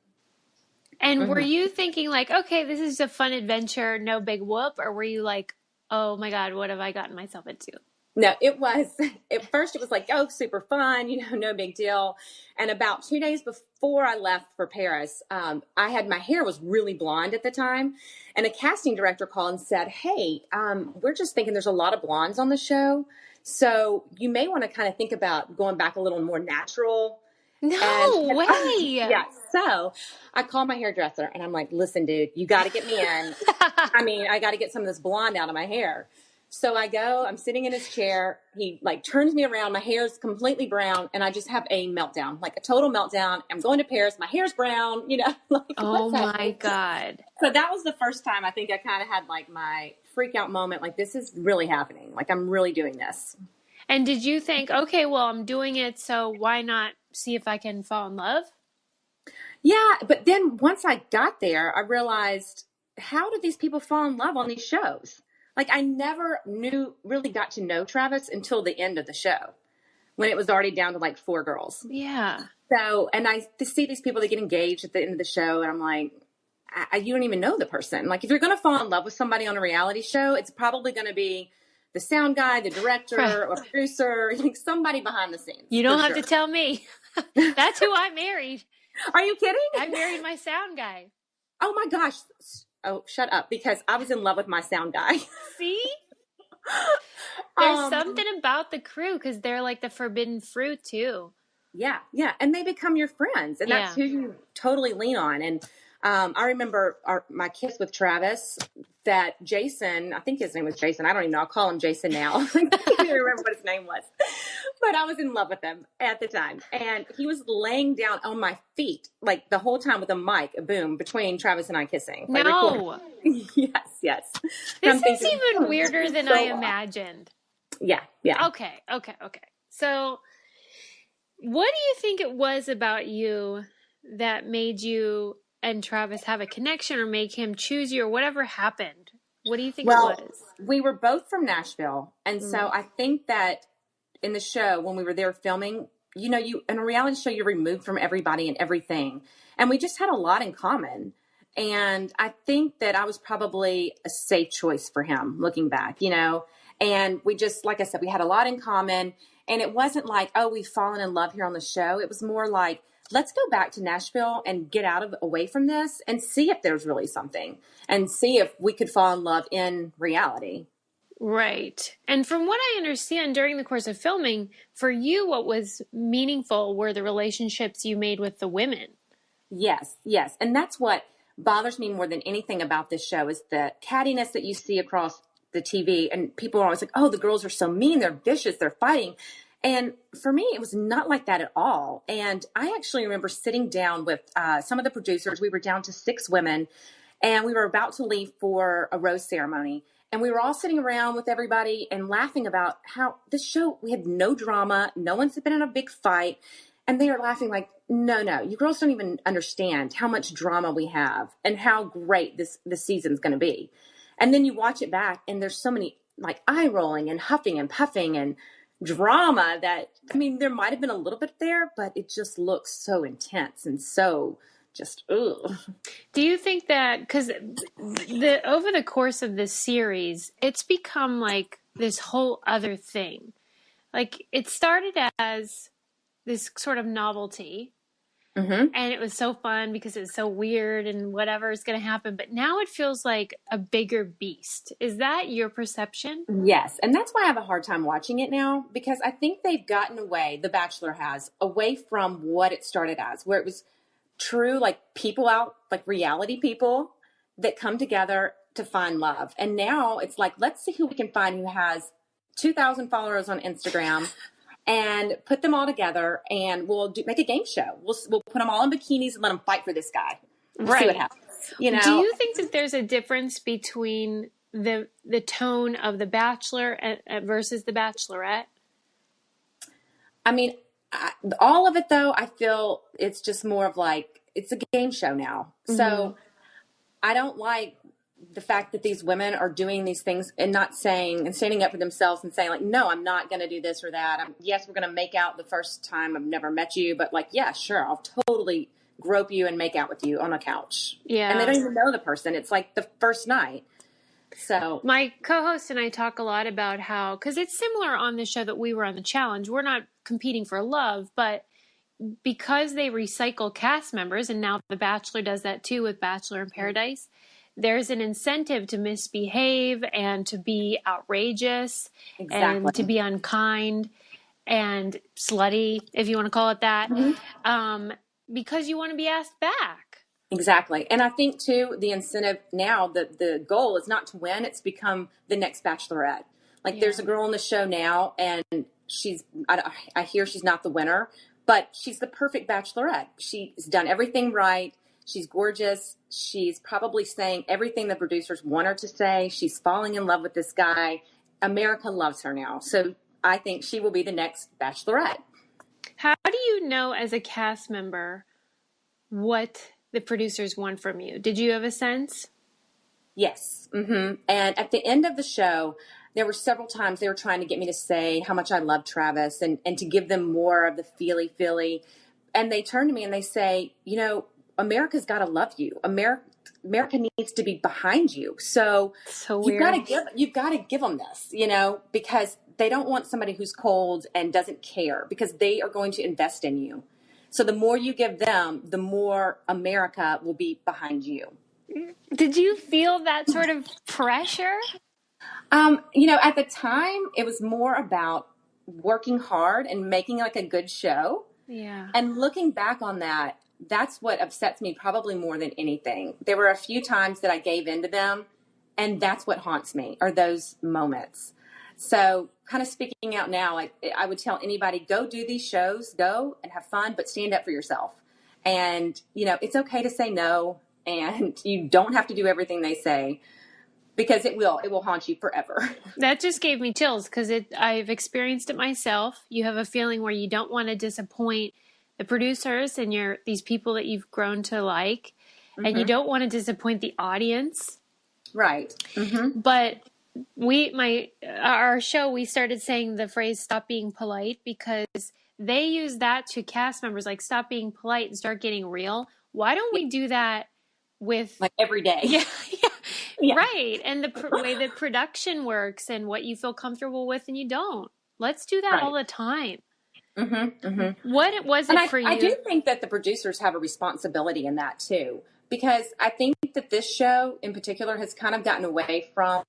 And were you thinking like, okay, this is a fun adventure, no big whoop? Or were you like, oh my God, what have I gotten myself into? No, at first it was like, oh, super fun, you know, no big deal. And about 2 days before I left for Paris, my hair was really blonde at the time. And a casting director called and said, hey, we're just thinking there's a lot of blondes on the show. So you may want to kind of think about going back a little more natural. No way. Yeah. So I called my hairdresser and I'm like, listen, dude, you got to get me in. I got to get some of this blonde out of my hair. So I go, I'm sitting in his chair. He like turns me around. My hair's completely brown. And I just have a meltdown, like a total meltdown. I'm going to Paris. My hair's brown, you know. Like, oh my God. So that was the first time I think I kind of had like my freak out moment. Like, this is really happening. Like, I'm really doing this. And did you think, okay, well, I'm doing it, so why not see if I can fall in love? Yeah. But then once I got there, I realized, how did these people fall in love on these shows? Like, I never really got to know Travis until the end of the show when it was already down to like 4 girls. Yeah. So, and I see these people that get engaged at the end of the show and I'm like, you don't even know the person. Like, if you're going to fall in love with somebody on a reality show, it's probably going to be the sound guy, the director, or producer, like somebody behind the scenes. You don't have to tell me. That's who I married. Are you kidding? I married my sound guy. Oh my gosh. Oh, shut up, because I was in love with my sound guy. See? There's Um, something about the crew because they're like the forbidden fruit too. Yeah, yeah. And they become your friends. And that's Yeah. who you totally lean on. And I remember my kiss with Travis, that Jason, I think his name was Jason. I don't even know. I'll call him Jason now. I can't even remember what his name was. But I was in love with him at the time. And he was laying down on my feet, like the whole time with a mic, boom, between Travis and I kissing. Like, No. yes, yes. This is even weirder than I imagined. Yeah, yeah. Okay. So, what do you think it was about you that made you and Travis have a connection or make him choose you or whatever happened? What do you think it was? We were both from Nashville. And so I think that in the show, when we were there filming, in a reality show, you're removed from everybody and everything. And we just had a lot in common. And I think that I was probably a safe choice for him looking back, and we just, like I said, we had a lot in common. And it wasn't like, oh, we've fallen in love here on the show. It was more like, let's go back to Nashville and get away from this and see if there's really something and see if we could fall in love in reality. Right. And from what I understand during the course of filming, for you, what was meaningful were the relationships you made with the women. Yes, yes. And that's what bothers me more than anything about this show is the cattiness that you see across the TV. And people are always like, oh, the girls are so mean. They're vicious. They're fighting. And for me, it was not like that at all. And I actually remember sitting down with some of the producers. We were down to 6 women, and we were about to leave for a rose ceremony. And we were all sitting around with everybody and laughing about how this show, we had no drama. No one's been in a big fight. And they are laughing like, no, you girls don't even understand how much drama we have and how great this season's going to be. And then you watch it back, and there's so many like eye rolling and huffing and puffing and drama that, there might have been a little bit there, but it just looks so intense and so just, ugh. Do you think that, because over the course of this series, it's become like this whole other thing. Like it started as this sort of novelty. Mm-hmm. And it was so fun because it was so weird and whatever is going to happen. But now it feels like a bigger beast. Is that your perception? Yes. And that's why I have a hard time watching it now, because I think they've gotten away, The Bachelor has, away from what it started as, where it was true, like people out, like reality people that come together to find love. And now it's like, let's see who we can find who has 2,000 followers on Instagram. And put them all together, and we'll make a game show. We'll put them all in bikinis and let them fight for this guy. We'll see what happens. Do you think that there's a difference between the tone of The Bachelor versus The Bachelorette? All of it though, I feel it's just more of like it's a game show now. Mm-hmm. So I don't like the fact that these women are doing these things and not saying and standing up for themselves and saying like, no, I'm not going to do this or that. Yes, we're going to make out the first time I've never met you, but like, yeah, sure. I'll totally grope you and make out with you on a couch. Yeah. And they don't even know the person. It's like the first night. So my co-host and I talk a lot about how, cause it's similar on the show that we were on the challenge. We're not competing for love, but because they recycle cast members, and now The Bachelor does that too with Bachelor in Paradise, there's an incentive to misbehave and to be outrageous and to be unkind and slutty, if you want to call it that, because you want to be asked back. Exactly. And I think too, the incentive now, the goal is not to win. It's become the next Bachelorette. Like there's a girl on the show now, and I hear she's not the winner, but she's the perfect Bachelorette. She's done everything right. She's gorgeous. She's probably saying everything the producers want her to say. She's falling in love with this guy. America loves her now. So I think she will be the next Bachelorette. How do you know as a cast member what the producers want from you? Did you have a sense? Yes. Mm-hmm. And at the end of the show, there were several times they were trying to get me to say how much I love Travis and to give them more of the feely. And they turn to me and they say, America's got to love you. America needs to be behind you. So you've got to give them this, because they don't want somebody who's cold and doesn't care, because they are going to invest in you. So the more you give them, the more America will be behind you. Did you feel that sort of pressure? At the time, it was more about working hard and making like a good show. Yeah. And looking back on that, that's what upsets me probably more than anything. There were a few times that I gave in to them, and that's what haunts me, are those moments. So kind of speaking out now, like I would tell anybody, go do these shows, go and have fun, but stand up for yourself. And, it's okay to say no, and you don't have to do everything they say, because it will haunt you forever. That just gave me chills because I've experienced it myself. You have a feeling where you don't want to disappoint the producers and these people that you've grown to like, and you don't want to disappoint the audience. Right. Mm-hmm. But our show, we started saying the phrase "stop being polite" because they use that to cast members, like stop being polite and start getting real. Why don't we do that with like every day? Yeah. Right. And the way that production works and what you feel comfortable with and you don't. Let's do that all the time. Mm-hmm, mm-hmm. What was it for you? I do think that the producers have a responsibility in that too, because I think that this show in particular has kind of gotten away from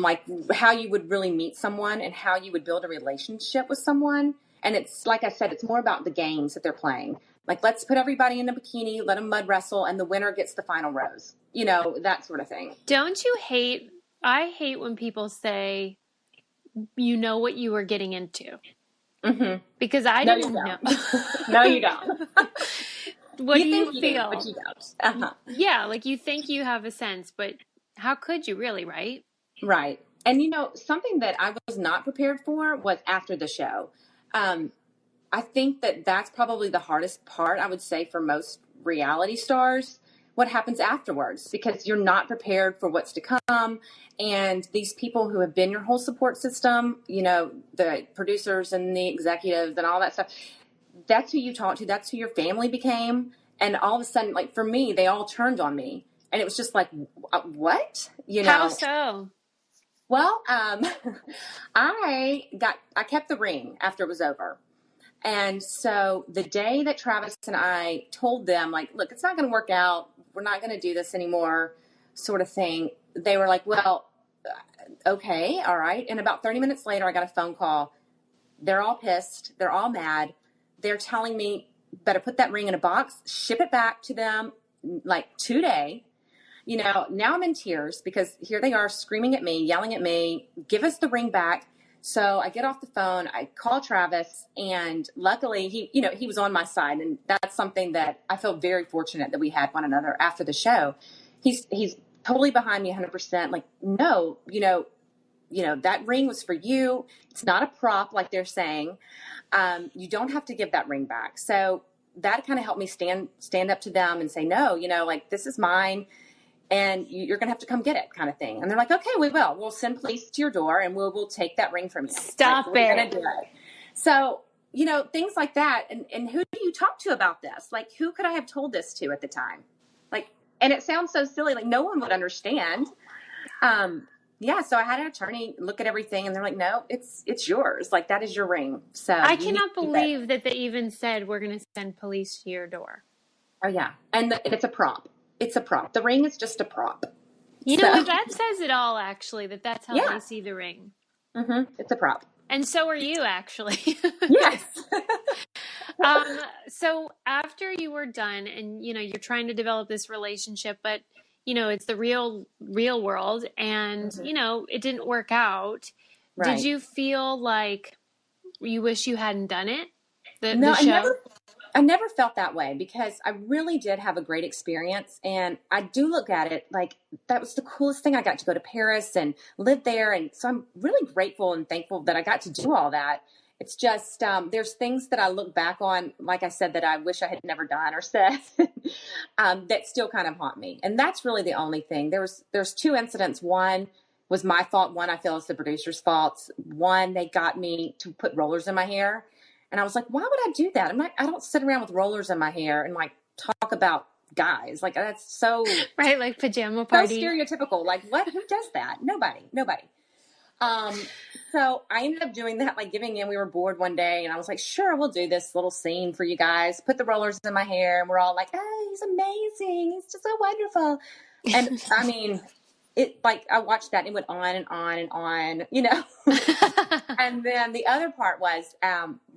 like how you would really meet someone and how you would build a relationship with someone. And it's, like I said, it's more about the games that they're playing. Like, let's put everybody in a bikini, let them mud wrestle, and the winner gets the final rose. That sort of thing. Don't you hate, I hate when people say, you know what you were getting into. Mm-hmm. Because I didn't know. No, you don't. What do you feel? But you don't. Uh-huh. Yeah, like you think you have a sense, but how could you really, right? Right. And, something that I was not prepared for was after the show. I think that that's probably the hardest part, I would say, for most reality stars, what happens afterwards, because you're not prepared for what's to come. And these people who have been your whole support system, the producers and the executives and all that stuff, that's who you talk to. That's who your family became. And all of a sudden, like for me, they all turned on me. And it was just like, what? How so? Well, I kept the ring after it was over. And so the day that Travis and I told them, like, look, it's not going to work out, we're not going to do this anymore, sort of thing, they were like, well, okay, all right. And about 30 minutes later, I got a phone call. They're all pissed. They're all mad. They're telling me, better put that ring in a box, ship it back to them, like, today. Now I'm in tears because here they are screaming at me, yelling at me, give us the ring back. So I get off the phone, I call Travis, and luckily he was on my side. And that's something that I feel very fortunate that we had one another after the show. He's totally behind me 100%. Like, no, that ring was for you. It's not a prop like they're saying. You don't have to give that ring back. So that kind of helped me stand up to them and say, no, like, this is mine. And you're going to have to come get it, kind of thing. And they're like, okay, we will. We'll send police to your door and we'll take that ring from you. Stop it. We're going to do it. So, things like that. And who do you talk to about this? Like, who could I have told this to at the time? Like, and it sounds so silly. Like, no one would understand. So I had an attorney look at everything and they're like, no, it's yours. Like, that is your ring. So I cannot believe that they even said, we're going to send police to your door. Oh, yeah. And it's a prop. It's a prop. The ring is just a prop. That says it all, actually, that's how they see the ring. Mm-hmm. It's a prop. And so are you, actually. Yes. So after you were done and, you're trying to develop this relationship, but, it's the real world and, it didn't work out. Right. Did you feel like you wish you hadn't done it? The show? I never felt that way because I really did have a great experience. And I do look at it like that was the coolest thing. I got to go to Paris and live there. And so I'm really grateful and thankful that I got to do all that. It's just, there's things that I look back on, like I said, that I wish I had never done or said that still kind of haunt me. And that's really the only thing. There's two incidents. One was my fault. One, I feel, is the producer's fault. One, they got me to put rollers in my hair. And I was like, why would I do that? I don't sit around with rollers in my hair and like talk about guys. Like, that's so right. Like pajama party. So stereotypical. Like, what? Who does that? Nobody. Um, so I ended up doing that, like giving in. We were bored one day and I was like, sure, we'll do this little scene for you guys. Put the rollers in my hair and we're all like, oh, he's amazing. He's just so wonderful. And I mean, it like, I watched that and it went on and on and on, you know? And then the other part was,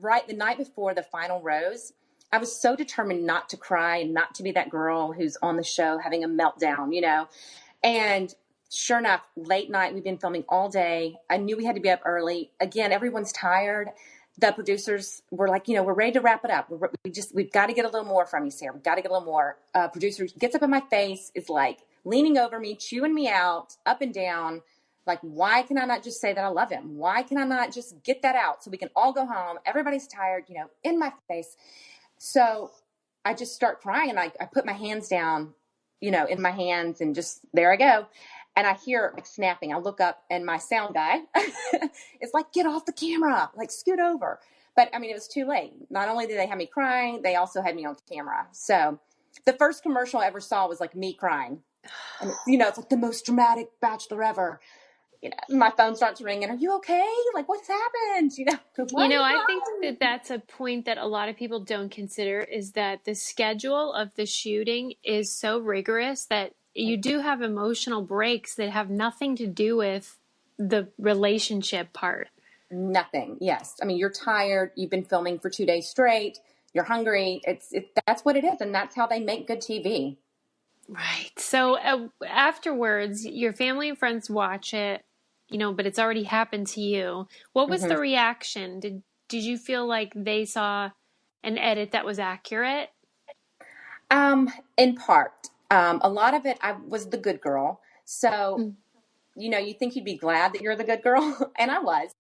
right the night before the final rose, I was so determined not to cry and not to be that girl who's on the show having a meltdown, you know? And sure enough, late night, we've been filming all day. I knew we had to be up early. Again, everyone's tired. The producers were like, you know, we're ready to wrap it up. We've got to get a little more from you, Sarah. We've got to get a little more. Producer gets up in my face, is like leaning over me, chewing me out, up and down. Like, why can I not just say that I love him? Why can I not just get that out so we can all go home? Everybody's tired, you know, in my face. So I just start crying and I put my hands down, you know, in my hands and just, there I go. And I hear like snapping. I look up and my sound guy is like, get off the camera, like scoot over. But I mean, it was too late. Not only did they have me crying, they also had me on camera. So the first commercial I ever saw was like me crying. And you know, it's like the most dramatic Bachelor ever. You know, my phone starts ringing. Are you okay? Like, what's happened? You know, I think that that's a point that a lot of people don't consider is that the schedule of the shooting is so rigorous that you do have emotional breaks that have nothing to do with the relationship part. Nothing. Yes. I mean, you're tired. You've been filming for 2 days straight. You're hungry. That's what it is. And that's how they make good TV. Right. So afterwards, your family and friends watch it, you know, but it's already happened to you. What was the reaction? Did you feel like they saw an edit that was accurate? In part. A lot of it, I was the good girl. So, you know, you think you'd be glad that you're the good girl. And I was.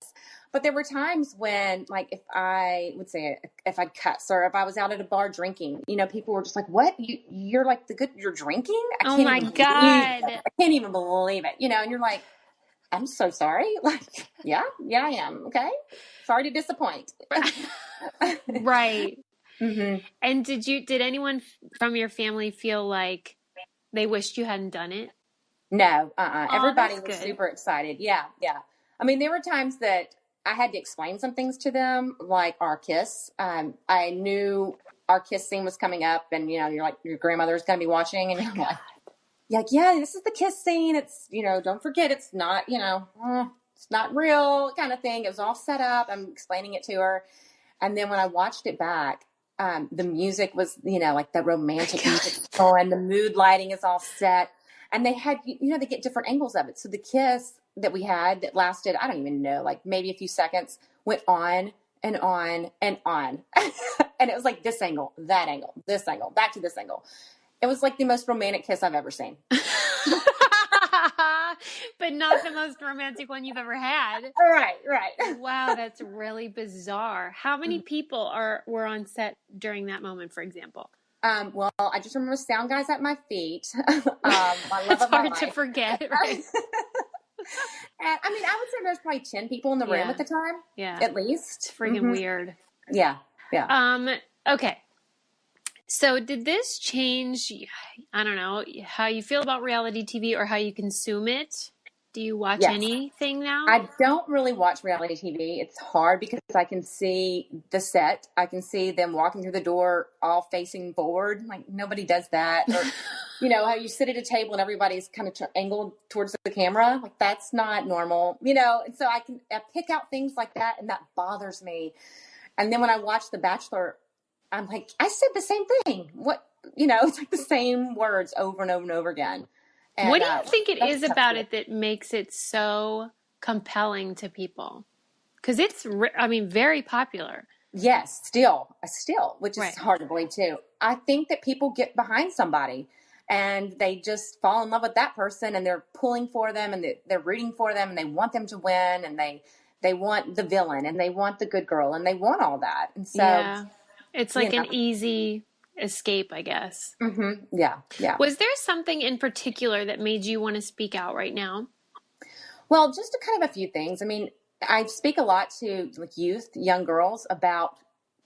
But there were times when, like, if I would say, if I'd cuss or if I was out at a bar drinking, you know, people were just like, what? You're like you're drinking? Oh my God. I can't even believe it. You know, and you're like, I'm so sorry. Like, yeah, I am. Okay. Sorry to disappoint. Right. Mm-hmm. And did anyone from your family feel like they wished you hadn't done it? No, everybody was good. super excited. Yeah. I mean, there were times that I had to explain some things to them, like our kiss. I knew our kiss scene was coming up, and you know, you're like, your grandmother's going to be watching, and you're like, yeah, this is the kiss scene. It's, you know, don't forget, it's not, you know, it's not real kind of thing. It was all set up. I'm explaining it to her, and then when I watched it back, the music was, you know, like the romantic music going, the mood lighting is all set. And they had, you know, they get different angles of it. So the kiss that we had that lasted, I don't even know, like maybe a few seconds, went on and on and on. And it was like this angle, that angle, this angle, back to this angle. It was like the most romantic kiss I've ever seen. But not the most romantic one you've ever had. Right. Wow, that's really bizarre. How many people were on set during that moment, for example? Well, I just remember sound guys at my feet. My love It's of my hard life. to forget, right? And I mean, I would say there's probably 10 people in the room at the time. Yeah. At least. It's freaking weird. Yeah. Okay. So did this change, I don't know, how you feel about reality TV or how you consume it? Do you watch anything now? I don't really watch reality TV. It's hard because I can see the set. I can see them walking through the door all facing forward. Like, nobody does that. Or, you know, how you sit at a table and everybody's kind of angled towards the camera. Like, that's not normal, you know? And so I pick out things like that, and that bothers me. And then when I watch The Bachelor, I'm like, I said the same thing. What, you know, it's like the same words over and over and over again. And, what do you think it is about it that makes it so compelling to people? Because it's, very popular. Yes, still, which is hard to believe too. I think that people get behind somebody and they just fall in love with that person, and they're pulling for them, and they're rooting for them, and they want them to win, and they want the villain, and they want the good girl, and they want all that. And so it's like an easy escape, I guess. Mm-hmm. Yeah. Was there something in particular that made you want to speak out right now? Well, just kind of a few things. I mean, I speak a lot to like young girls about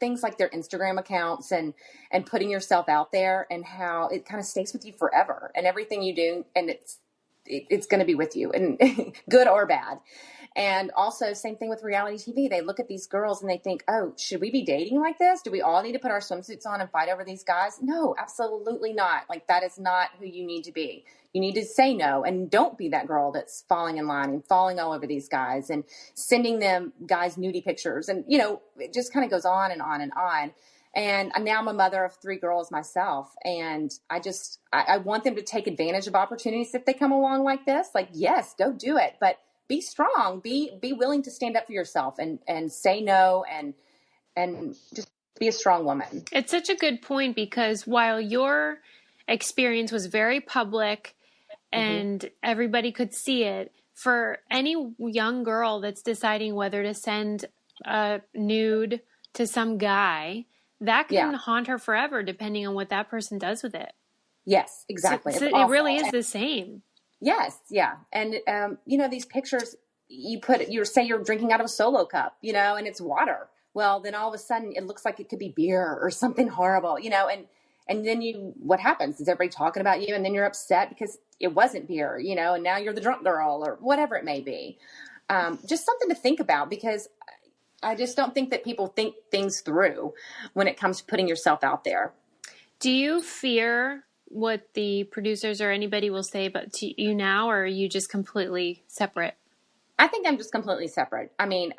things like their Instagram accounts and putting yourself out there, and how it kind of stays with you forever, and everything you do, and it's going to be with you, and good or bad. And also, same thing with reality TV. They look at these girls and they think, oh, should we be dating like this? Do we all need to put our swimsuits on and fight over these guys? No, absolutely not. Like, that is not who you need to be. You need to say no, and don't be that girl that's falling in line and falling all over these guys and sending them guys nudie pictures. And, it just kind of goes on and on and on. And now I'm a mother of 3 girls myself. And I want them to take advantage of opportunities if they come along like this. Like, yes, go do it. But be strong, be willing to stand up for yourself and say no and just be a strong woman. It's such a good point, because while your experience was very public and everybody could see it, for any young girl that's deciding whether to send a nude to some guy, that can haunt her forever, depending on what that person does with it. Yes, exactly. So it really is the same. Yes, yeah. And, these pictures, you say you're drinking out of a Solo cup, and it's water. Well, then all of a sudden it looks like it could be beer or something horrible, and then what happens? Is everybody talking about you? And then you're upset because it wasn't beer, and now you're the drunk girl or whatever it may be. Just something to think about, because I just don't think that people think things through when it comes to putting yourself out there. Do you fear what the producers or anybody will say about you now, or are you just completely separate? I think I'm just completely separate. I mean,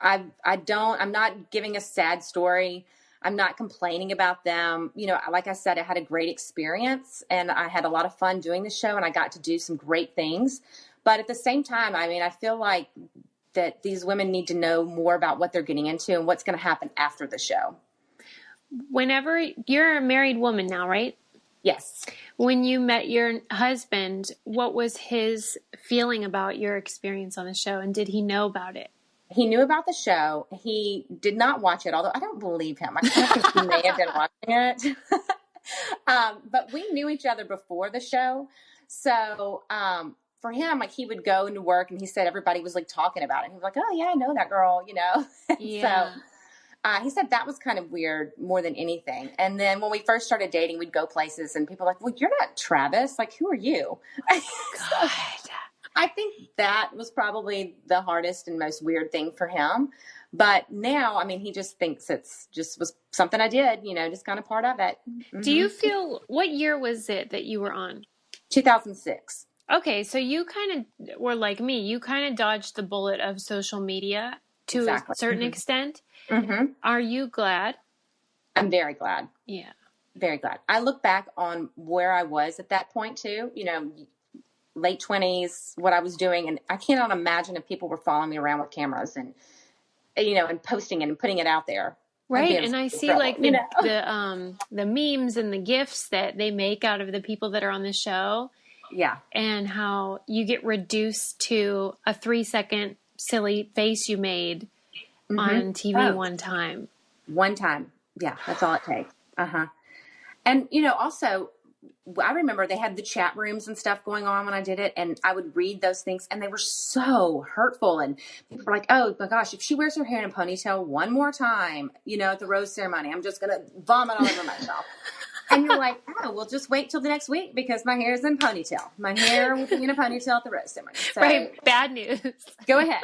I'm not giving a sad story. I'm not complaining about them. Like I said, I had a great experience and I had a lot of fun doing the show and I got to do some great things. But at the same time, I mean, I feel like that these women need to know more about what they're getting into and what's going to happen after the show. Whenever you're a married woman now, right? Yes. When you met your husband, what was his feeling about your experience on the show, and did he know about it? He knew about the show. He did not watch it, although I don't believe him. I kind of think he may have been watching it. But we knew each other before the show. So for him, like, he would go into work and he said everybody was like talking about it. He was like, oh yeah, I know that girl, Yeah. So he said that was kind of weird more than anything. And then when we first started dating, we'd go places and people were like, well, you're not Travis. Like, who are you? God. I think that was probably the hardest and most weird thing for him. But now, I mean, he just thinks it's just was something I did, just kind of part of it. Mm-hmm. Do you feel, what year was it that you were on? 2006. Okay, so you kind of were like me. You kind of dodged the bullet of social media to a certain extent. Mm-hmm. Are you glad? I'm very glad. Yeah. Very glad. I look back on where I was at that point too, late 20s, what I was doing. And I cannot imagine if people were following me around with cameras and, and posting it and putting it out there. Right. And I see like the memes and the GIFs that they make out of the people that are on the show. Yeah. And how you get reduced to a 3-second silly face you made on TV one time. One time. Yeah. That's all it takes. Uh-huh. And, also, I remember they had the chat rooms and stuff going on when I did it, and I would read those things, and they were so hurtful. And people were like, oh, my gosh, if she wears her hair in a ponytail one more time, at the rose ceremony, I'm just going to vomit all over myself. And you're like, oh, well, just wait till the next week because my hair is in a ponytail. My hair will be in a ponytail at the rose ceremony. So, right. Bad news. Go ahead.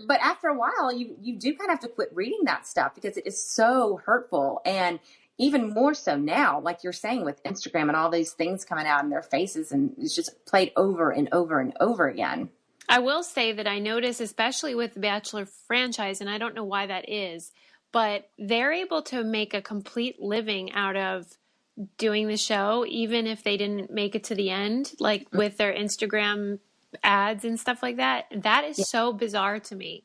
But after a while, you do kind of have to quit reading that stuff because it is so hurtful. And even more so now, like you're saying with Instagram and all these things coming out in their faces, and it's just played over and over and over again. I will say that I notice, especially with the Bachelor franchise, and I don't know why that is, but they're able to make a complete living out of doing the show, even if they didn't make it to the end, like with their Instagram ads and stuff like that. That is so bizarre to me.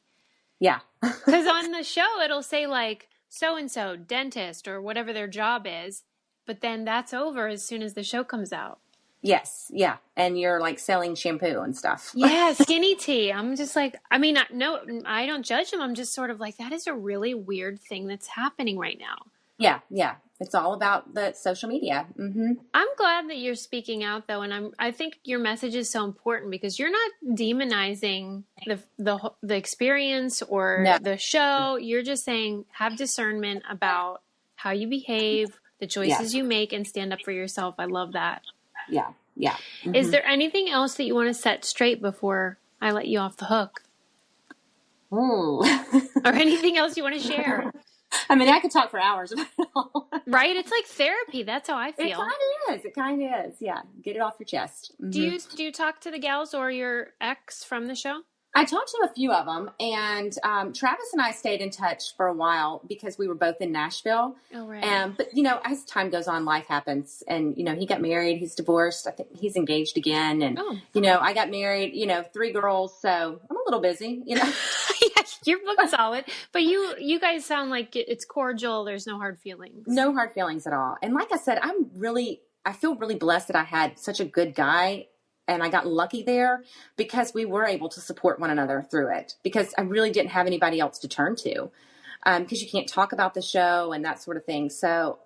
Yeah. Because on the show, it'll say like, so-and-so, dentist, or whatever their job is, but then that's over as soon as the show comes out. Yes, yeah. And you're like selling shampoo and stuff. Yeah, skinny tea. I'm just like, I mean, no, I don't judge them. I'm just sort of like, that is a really weird thing that's happening right now. Yeah, yeah. It's all about the social media. Mm-hmm. I'm glad that you're speaking out, though, and I think your message is so important because you're not demonizing the experience or the show. You're just saying have discernment about how you behave, the choices you make, and stand up for yourself. I love that. Yeah, yeah. Mm-hmm. Is there anything else that you want to set straight before I let you off the hook. Ooh. Or anything else you want to share? I mean, I could talk for hours about it all. Right? It's like therapy. That's how I feel. It kind of is. It kind of is. Yeah. Get it off your chest. Mm-hmm. Do you talk to the gals or your ex from the show? I talked to a few of them, and Travis and I stayed in touch for a while because we were both in Nashville. Oh, right. But, you know, as time goes on, life happens. And, you know, he got married. He's divorced. I think he's engaged again. And, you know, I got married, you know, 3 girls. So I'm a little busy, you know. Yes, you're booked solid. But you guys sound like it's cordial. There's no hard feelings. No hard feelings at all. And like I said, I feel really blessed that I had such a good guy. And I got lucky there because we were able to support one another through it, because I really didn't have anybody else to turn to, because you can't talk about the show and that sort of thing. So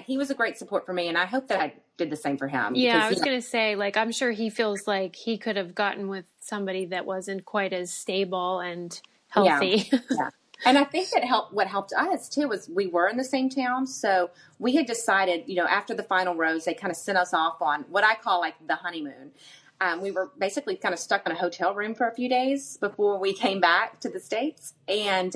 he was a great support for me, and I hope that I did the same for him. Yeah, because, I was going to say, like, I'm sure he feels like he could have gotten with somebody that wasn't quite as stable and healthy. Yeah. And I think that what helped us too was we were in the same town. So we had decided, you know, after the final rose, they kind of sent us off on what I call like the honeymoon. We were basically kind of stuck in a hotel room for a few days before we came back to the States. And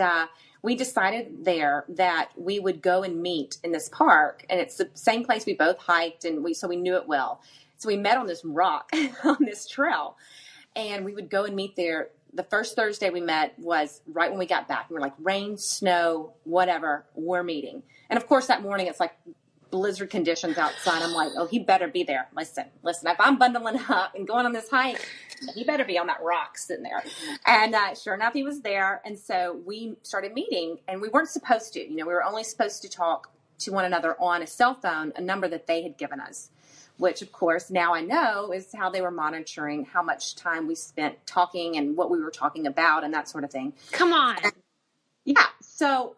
we decided there that we would go and meet in this park. And it's the same place we both hiked, and so we knew it well. So we met on this rock on this trail, and we would go and meet there. The first Thursday we met was right when we got back. We were like, rain, snow, whatever, we're meeting. And of course that morning it's like blizzard conditions outside. I'm like, oh, he better be there. Listen, if I'm bundling up and going on this hike, he better be on that rock sitting there. And sure enough, he was there. And so we started meeting, and we weren't supposed to. You know, we were only supposed to talk to one another on a cell phone, a number that they had given us, which, of course, now I know is how they were monitoring how much time we spent talking and what we were talking about and that sort of thing. Come on. Yeah. So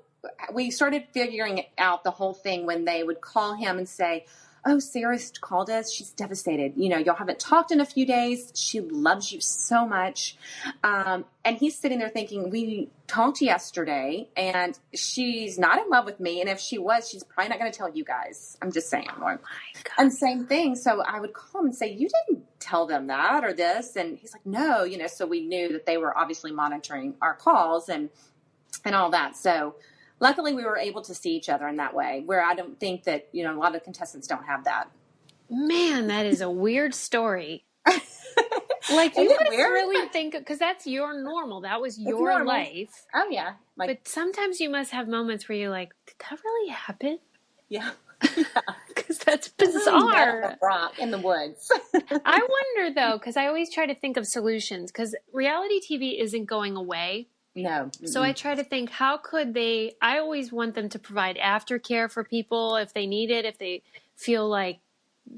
we started figuring out the whole thing when they would call him and say, oh, Sarah's called us. She's devastated. You know, y'all haven't talked in a few days. She loves you so much. And he's sitting there thinking, we talked yesterday and she's not in love with me. And if she was, she's probably not going to tell you guys. I'm just saying. Oh my God. And same thing. So I would call him and say, you didn't tell them that or this. And he's like, no, you know, so we knew that they were obviously monitoring our calls and all that. So luckily, we were able to see each other in that way, where I don't think that, you know, a lot of contestants don't have that. Man, that is a weird story. Like, you must really think, because that's your normal. That was your life. Oh, yeah. Like, but sometimes you must have moments where you're like, did that really happen? Yeah. Because that's bizarre. Rock in the woods. I wonder, though, because I always try to think of solutions, because reality TV isn't going away. No. So I try to think, how could I always want them to provide aftercare for people if they need it, if they feel like,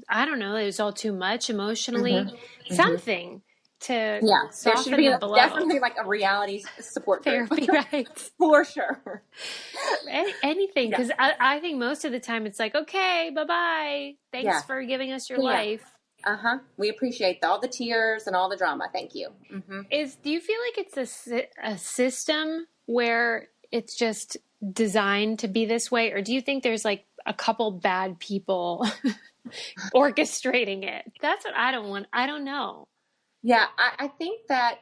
I don't know, it was all too much emotionally, something to soften the blow. Definitely like a reality support therapy, right? For sure. Anything, because I think most of the time it's like, okay, bye-bye. Thanks for giving us your life. We appreciate all the tears and all the drama. Thank you. Do you feel like it's a system where it's just designed to be this way? Or do you think there's like a couple bad people orchestrating it? That's what I don't want. I don't know. Yeah, I think that,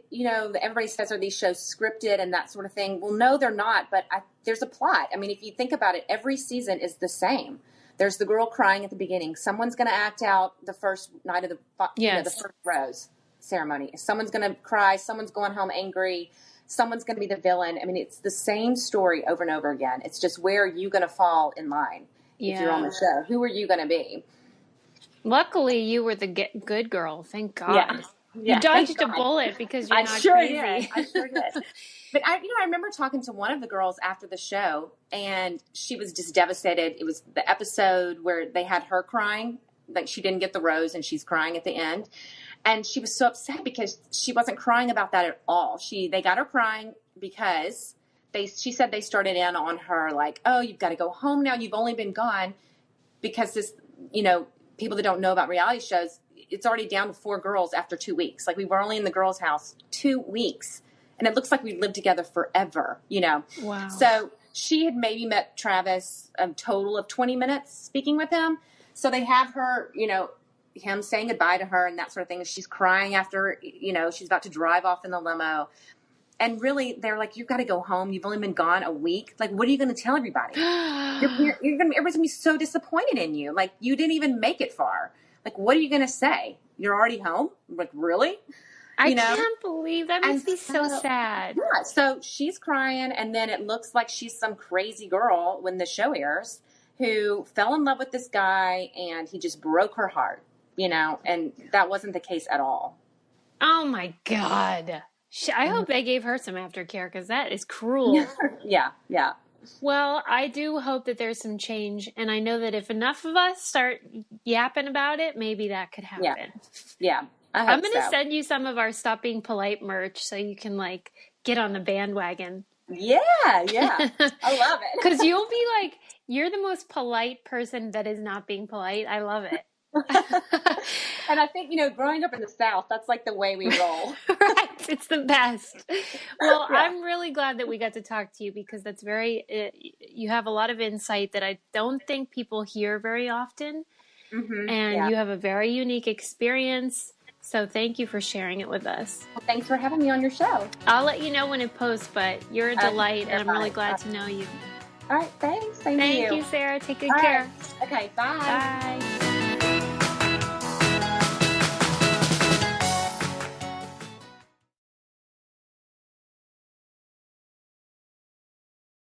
you know, everybody says, are these shows scripted and that sort of thing? Well, no, they're not. But there's a plot. I mean, if you think about it, every season is the same. There's the girl crying at the beginning. Someone's going to act out the first night of the first rose ceremony. Someone's going to cry. Someone's going home angry. Someone's going to be the villain. I mean, it's the same story over and over again. It's just, where are you going to fall in line if you're on the show? Who are you going to be? Luckily, you were the good girl. Thank God. You dodged a bullet because you're not crazy. I sure did. But I remember talking to one of the girls after the show, and she was just devastated. It was the episode where they had her crying, like she didn't get the rose and she's crying at the end. And she was so upset because she wasn't crying about that at all. They got her crying because she said they started in on her like, oh, you've got to go home now. You've only been gone because this, you know, people that don't know about reality shows, it's already down to 4 girls after 2 weeks. Like, we were only in the girls' house 2 weeks. And it looks like we lived together forever, you know. Wow. So she had maybe met Travis a total of 20 minutes speaking with him. So they have her, you know, him saying goodbye to her and that sort of thing. She's crying after, she's about to drive off in the limo. And really, they're like, you've got to go home. You've only been gone a week. Like, what are you going to tell everybody? Everybody's going to be so disappointed in you. Like, you didn't even make it far. Like, what are you going to say? You're already home? Like, really? I can't believe that. Makes me so sad. Yeah, so she's crying, and then it looks like she's some crazy girl when the show airs who fell in love with this guy, and he just broke her heart, and that wasn't the case at all. Oh, my God. I hope they gave her some aftercare because that is cruel. Yeah. Well, I do hope that there's some change, and I know that if enough of us start yapping about it, maybe that could happen. Yeah. I'm going to send you some of our Stop Being Polite merch so you can get on the bandwagon. Yeah. I love it. Because you'll be you're the most polite person that is not being polite. I love it. And I think, growing up in the South, that's the way we roll. Right. It's the best. Well, yeah. I'm really glad that we got to talk to you because that's you have a lot of insight that I don't think people hear very often. Mm-hmm. And you have a very unique experience. So thank you for sharing it with us. Well, thanks for having me on your show. I'll let you know when it posts, but you're a delight, and I'm really glad to know you. All right, thanks. Same Thank to you. Thank you, Sarah. Take good care. Right. Okay, bye. Bye.